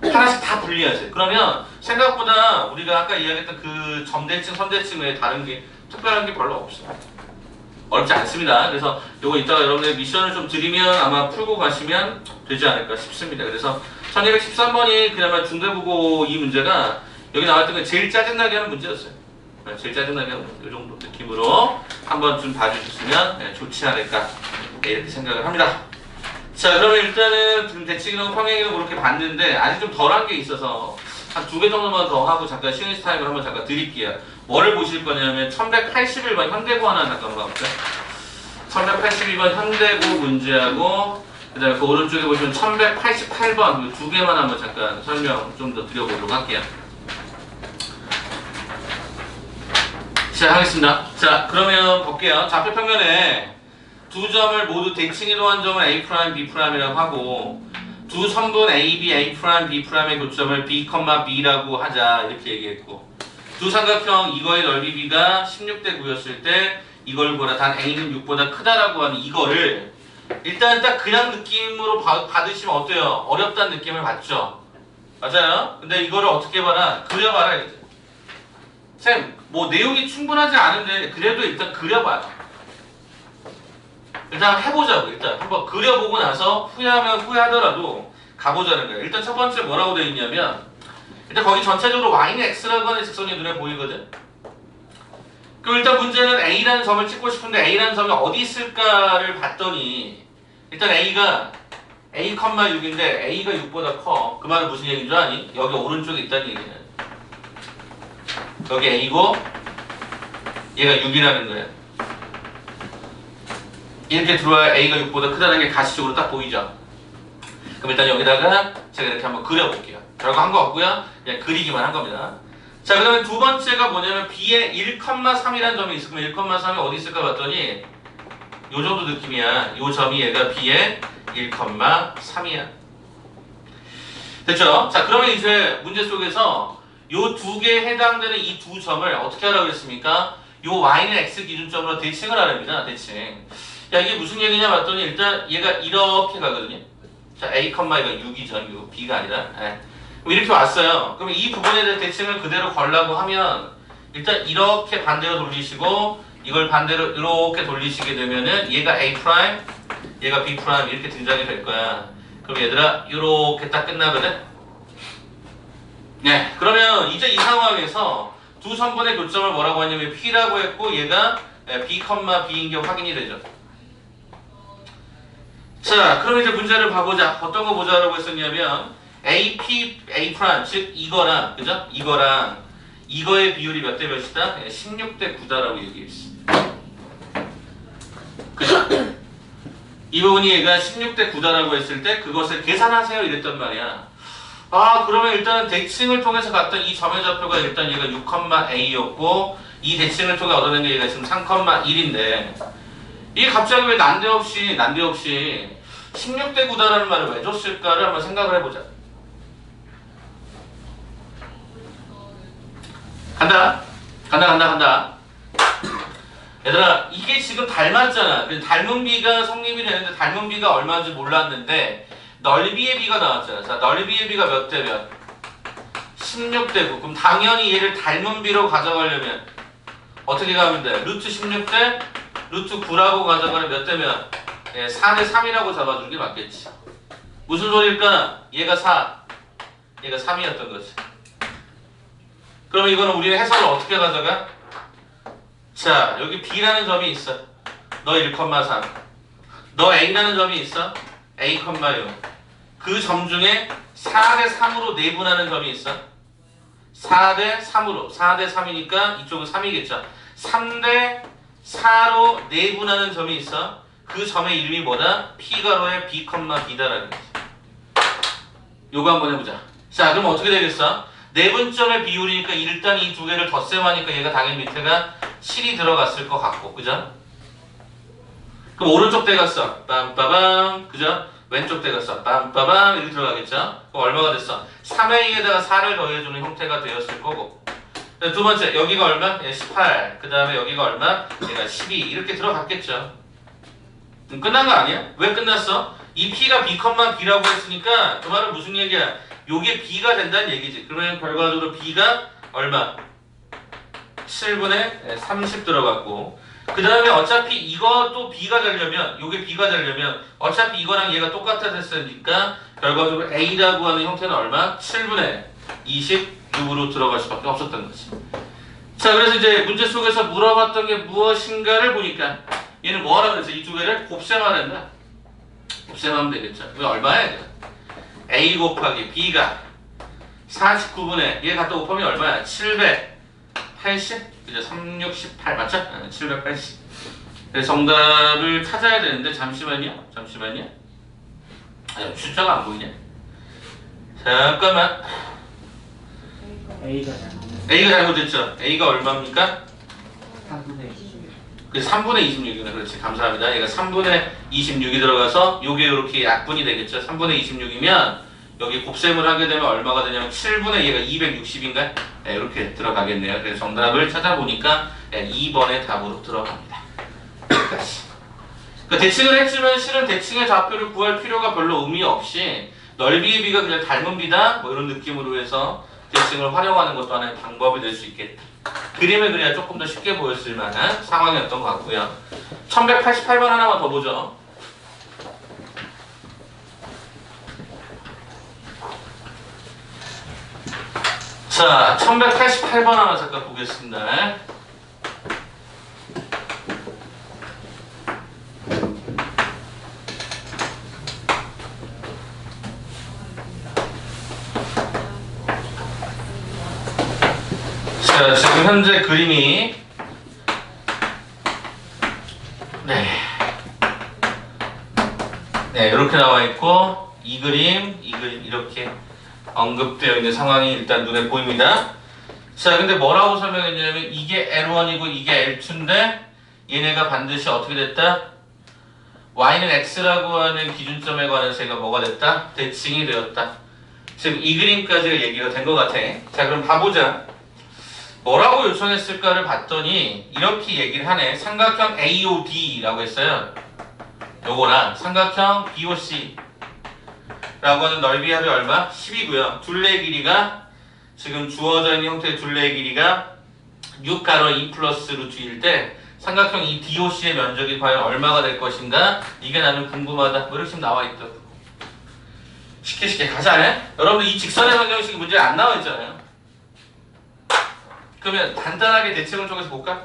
[SPEAKER 1] 하나씩 다 분리하세요. 그러면 생각보다 우리가 아까 이야기했던 그 점대칭, 선대칭 외에 다른 게 특별한 게 별로 없어요. 어렵지 않습니다. 그래서 요거 이따가 여러분들 미션을 좀 드리면 아마 풀고 가시면 되지 않을까 싶습니다. 그래서 1213번이 그나마 중대국어 이 문제가 여기 나왔던 게 제일 짜증나게 하는 문제였어요. 제일 짜증나게 하는 문제. 이 정도 느낌으로 한번 좀 봐주셨으면 좋지 않을까 이렇게 생각을 합니다. 자, 그러면 일단은 지금 대칭이랑 평행이랑 그렇게 봤는데 아직 좀 덜한 게 있어서 한 2개 정도만 더 하고 잠깐 쉬는 타임을 한번 잠깐 드릴게요. 뭐를 보실 거냐면 1181번 현대고 하나 잠깐 봐볼까요? 1182번 현대고 문제하고 그 다음에 그 오른쪽에 보시면 1188번 2개만 한번 잠깐 설명 좀 더 드려보도록 할게요. 자, 하겠습니다. 자, 그러면 볼게요. 좌표평면에 두 점을 모두 대칭 이동한 점을 A', B'이라고 하고 두 선분 A, B, A', B'의 교점을 B, B라고 하자 이렇게 얘기했고 두 삼각형 이거의 넓이 B가 16대 9였을 때 이걸 보라 단 A는 6보다 크다라고 하는 이거를 일단 딱 그냥 느낌으로 받으시면 어때요? 어렵다는 느낌을 받죠? 맞아요? 근데 이거를 어떻게 봐라? 그려봐라 이제. 쌤, 뭐 내용이 충분하지 않은데 그래도 일단 그려봐요. 일단 해보자고. 일단 한번 그려보고 나서 후회하면 후회하더라도 가보자는 거예요. 일단 첫 번째 뭐라고 되어 있냐면 일단 거기 전체적으로 y는 x라고 하는 직선이 눈에 보이거든. 그럼 일단 문제는 A라는 점을 찍고 싶은데 A라는 점이 어디 있을까를 봤더니 일단 A가 A, 6인데 A가 6보다 커. 그 말은 무슨 얘기인 줄 아니? 여기 오른쪽에 있다는 얘기는 여기 A고 얘가 6이라는 거야. 이렇게 들어와야 A가 6보다 크다는 게 가시적으로 딱 보이죠? 그럼 일단 여기다가 제가 이렇게 한번 그려볼게요. 별거 한 거 없고요. 그냥 그리기만 한 겁니다. 자, 그러면 두 번째가 뭐냐면 B에 1,3이라는 점이 있어. 그럼 1,3이 어디 있을까 봤더니 요 정도 느낌이야. 요 점이 얘가 B에 1,3이야. 됐죠? 자, 그러면 이제 문제 속에서 요 두 개에 해당되는 이 두 점을 어떻게 하라고 했습니까? 요 y는 x 기준점으로 대칭을 하랍니다. 대칭. 야, 이게 무슨 얘기냐 봤더니 일단 얘가 이렇게 가거든요. 자, A, 이가 6이죠. 6, B가 아니라. 그럼 이렇게 왔어요. 그럼 이 부분에 대해 대칭을 그대로 걸라고 하면 일단 이렇게 반대로 돌리시고 이걸 반대로 이렇게 돌리시게 되면은 얘가 A', 얘가 B' 이렇게 등장이 될 거야. 그럼 얘들아 이렇게 딱 끝나거든. 네, 그러면 이제 이 상황에서 두 선분의 교점을 뭐라고 하냐면 P라고 했고 얘가 B, B인 게 확인이 되죠. 자, 그럼 이제 문제를 봐보자. 어떤 거 보자라고 했었냐면 AP, A', 즉 이거랑 그죠? 이거랑 이거의 비율이 몇 대 몇이다? 16대 9다라고 얘기했어. 그죠? 이 부분이 얘가 16대 9다라고 했을 때 그것을 계산하세요 이랬단 말이야. 아, 그러면 일단 대칭을 통해서 갔던 이 점의 좌표가 일단 얘가 6,A였고 이 대칭을 통해 얻어낸 게 얘가 지금 3,1인데 이게 갑자기 왜 난데없이 16대 9다라는 말을 왜 줬을까를 한번 생각을 해보자. 간다. 얘들아, 이게 지금 닮았잖아. 닮은 비가 성립이 되는데 닮은 비가 얼마인지 몰랐는데 넓이의 비가 나왔잖아. 자, 넓이의 비가 몇 대 몇? 16대 9. 그럼 당연히 얘를 닮은 비로 가져가려면 어떻게 가면 돼? 루트 16대 루트 9라고 가져가면 몇 대 몇? 4대 3이라고 잡아주는 게 맞겠지. 무슨 소리일까? 얘가 4, 얘가 3이었던 거지. 그러면 이거는 우리는 해석을 어떻게 가져가? 자, 여기 B라는 점이 있어. 너 1,3. 너 A라는 점이 있어. A, 6. 그 점 중에 4대 3으로 내분하는 점이 있어. 4대 3으로. 4대 3이니까 이쪽은 3이겠죠. 3대 4로 내분하는 점이 있어. 그 점의 이름이 뭐다? P가로의 B, B다라는 거지. 요거 한번 해보자. 자, 그럼 어떻게 되겠어? 내분점의 비율이니까 일단 이 두 개를 덧셈하니까 얘가 당연히 밑에가 7이 들어갔을 것 같고, 그죠? 그럼 오른쪽 대각선 빰빠밤, 그죠? 왼쪽 대각선 빰빠밤 이렇게 들어가겠죠? 그럼 얼마가 됐어? 3의 2에다가 4를 더해주는 형태가 되었을 거고. 두 번째, 여기가 얼마? 18. 그 다음에 여기가 얼마? 얘가 12. 이렇게 들어갔겠죠. 끝난 거 아니야? 왜 끝났어? 이 P가 B, B라고 했으니까 그 말은 무슨 얘기야? 요게 B가 된다는 얘기지. 그러면 결과적으로 B가 얼마? 7분의 30 들어갔고, 그 다음에 어차피 이것도 B가 되려면, 요게 B가 되려면 어차피 이거랑 얘가 똑같았으니까 결과적으로 A라고 하는 형태는 얼마? 7분의 26으로 들어갈 수밖에 없었던 거지. 자, 그래서 이제 문제 속에서 물어봤던 게 무엇인가를 보니까 얘는 뭐 하라 그랬어? 이 두 개를 곱셈하란다. 곱셈하면 되겠죠. 왜 얼마야? A 곱하기 B가 49분의 얘 갖다 곱하면 얼마야? 780? 그죠? 368 맞죠? 780. 그래서 정답을 찾아야 되는데 잠시만요. 아니, 숫자가 안 보이냐? 잠깐만. A가 잘못됐죠? A가 얼마입니까?
[SPEAKER 3] 3분의 26.
[SPEAKER 1] 그래서 3분의 26이네. 그렇지. 감사합니다. 얘가 3분의 26이 들어가서 요게 이렇게 약분이 되겠죠. 3분의 26이면 여기 곱셈을 하게 되면 얼마가 되냐면 7분의 얘가 260인가요? 네, 이렇게 들어가겠네요. 그래서 정답을 찾아보니까 2번의 답으로 들어갑니다. 여기까지. 그러니까 대칭을 했지만 실은 대칭의 좌표를 구할 필요가 별로 의미 없이 넓이의 비가 그냥 닮은 비다 뭐 이런 느낌으로 해서 대칭을 활용하는 것도 하나의 방법이 될 수 있겠다. 그림을 그려야 조금 더 쉽게 보였을 만한 상황이었던 것 같고요. 1188번 하나만 더 보죠. 자, 1188번 하나 잠깐 보겠습니다. 자, 지금 현재 그림이 네, 이렇게 나와 있고 이 그림 이렇게 언급되어 있는 상황이 일단 눈에 보입니다. 자, 근데 뭐라고 설명했냐면 이게 L1이고 이게 L2인데 얘네가 반드시 어떻게 됐다? Y는 X라고 하는 기준점에 관해서 얘가 뭐가 됐다? 대칭이 되었다. 지금 이 그림까지가 얘기가 된 것 같아. 자, 그럼 봐보자. 뭐라고 요청했을까를 봤더니 이렇게 얘기를 하네. 삼각형 AOD라고 했어요. 요거랑 삼각형 BOC 라고 하는 넓이 합이 얼마? 10이고요. 둘레의 길이가 지금 주어져 있는 형태의 둘레의 길이가 6가로 2 플러스 루트 1일 때 삼각형 이 DOC의 면적이 과연 얼마가 될 것인가? 이게 나는 궁금하다. 뭐 이렇게 지금 나와 있더라고. 쉽게 가자. 여러분들 이 직선의 방정식이 문제 안 나와 있잖아요. 그러면 간단하게 대칭을 쪽에서 볼까?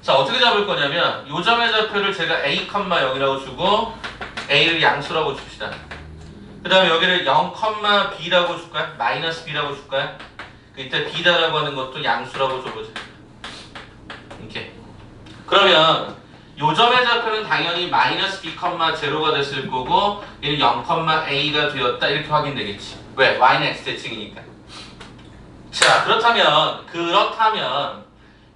[SPEAKER 1] 자, 어떻게 잡을 거냐면 요 점의 좌표를 제가 A, 0이라고 주고 A를 양수라고 줍시다. 그 다음에 여기를 0,B라고 줄까요? 마이너스 B라고 줄까요? 이때 B다라고 하는 것도 양수라고 줘보자. 이렇게. 그러면 요 점의 좌표는 당연히 마이너스 B, 0가 됐을 거고 얘는 0,A가 되었다 이렇게 확인되겠지. 왜? Y는 X 대칭이니까. 자, 그렇다면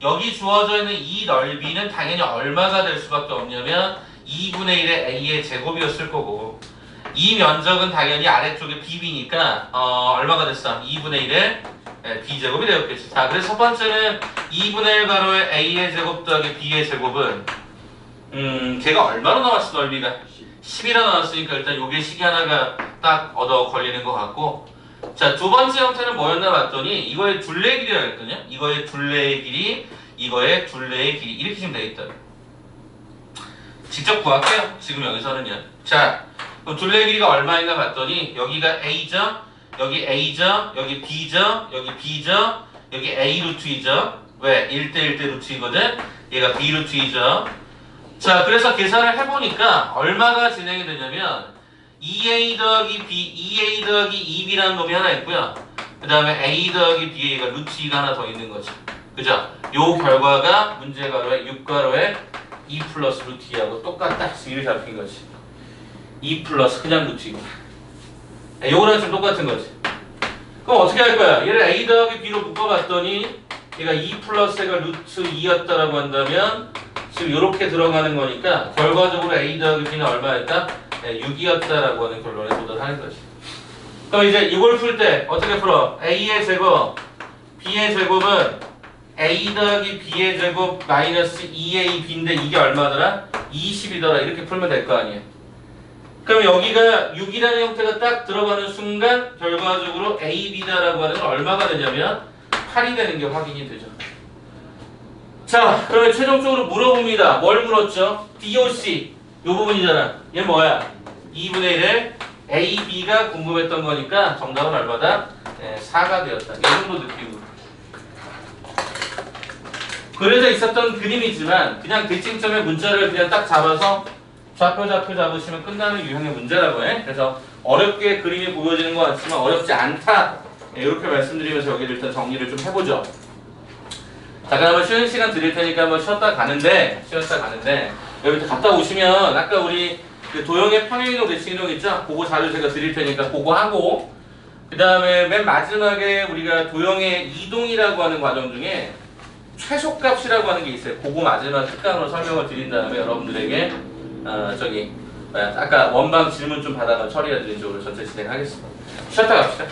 [SPEAKER 1] 여기 주어져 있는 이 넓이는 당연히 얼마가 될 수밖에 없냐면 2분의 1의 A의 제곱이었을 거고 이 면적은 당연히 아래쪽에 BB니까 얼마가 됐어? 2분의 1의 B제곱이 되었겠지. 자, 그래서 첫 번째는 2분의 1 가로의 A의 제곱 더하기 B의 제곱은 걔가 얼마로 나왔어? 넓이가 10이라 나왔으니까 일단 요게 식이 하나가 딱 얻어 걸리는 것 같고, 자, 두 번째 형태는 뭐였나 봤더니 이거의 둘레의 길이라고 했거든요. 이거의 둘레의 길이, 이거의 둘레의 길이 이렇게 지금 되겠다. 직접 구할게요. 지금 여기서는요. 자, 그럼 둘레의 길이가 얼마인가 봤더니 여기가 A죠, 여기 A죠, 여기 B죠, 여기 B죠, 여기 A 루트 2죠. 왜? 1대 1대 루트 2거든. 얘가 B 루트 2죠. 자, 그래서 계산을 해보니까 얼마가 진행이 되냐면 2A 더하기 B, 2A 더하기 2B라는 놈이 하나 있고요. 그 다음에 A 더하기 BA가 루트 2가 하나 더 있는 거죠. 그죠? 요 결과가 문제 가로에 6가로에 2 플러스 루트 2하고 똑같다. 이렇게 잡힌 거지. 2 플러스 그냥 루트 2. 요거랑 좀 똑같은 거지. 그럼 어떻게 할 거야? 얘를 a 더하기 b로 묶어봤더니 얘가 2 플러스 가 루트 2였다라고 한다면 지금 이렇게 들어가는 거니까 결과적으로 a 더하기 b는 얼마였다? 6이었다라고 하는 결론에 도달하는 거지. 그럼 이제 이걸 풀 때 어떻게 풀어? a의 제곱, b의 제곱은 a 더하기 b의 제곱 마이너스 2ab인데 이게 얼마더라? 20이더라. 이렇게 풀면 될 거 아니에요. 그럼 여기가 6이라는 형태가 딱 들어가는 순간 결과적으로 ab다라고 하는 건 얼마가 되냐면 8이 되는 게 확인이 되죠. 자, 그러면 최종적으로 물어봅니다. 뭘 물었죠? DOC 이 부분이잖아. 얘 뭐야? 2분의 1을 A, B가 궁금했던 거니까 정답은 얼마다? 4가 되었다. 이 정도 느낌으로. 그려져 있었던 그림이지만 그냥 대칭점의 문자를 그냥 딱 잡아서 좌표 잡으시면 끝나는 유형의 문제라고 해. 그래서 어렵게 그림이 보여지는 것 같지만 어렵지 않다. 이렇게 말씀드리면서 여기를 일단 정리를 좀 해보죠. 잠깐 한번 쉬는 시간 드릴 테니까 한번 쉬었다 가는데 여기 갔다 오시면 아까 우리 그 도형의 평행이동 대칭이동 있죠? 그거 자료 제가 드릴 테니까 그거 하고 그 다음에 맨 마지막에 우리가 도형의 이동이라고 하는 과정 중에 최소값이라고 하는 게 있어요. 그거 마지막 특강으로 설명을 드린 다음에 여러분들에게 아까 원방 질문 좀 받아가 처리해 드린 쪽으로 전체 진행하겠습니다. 쉬었다 갑시다.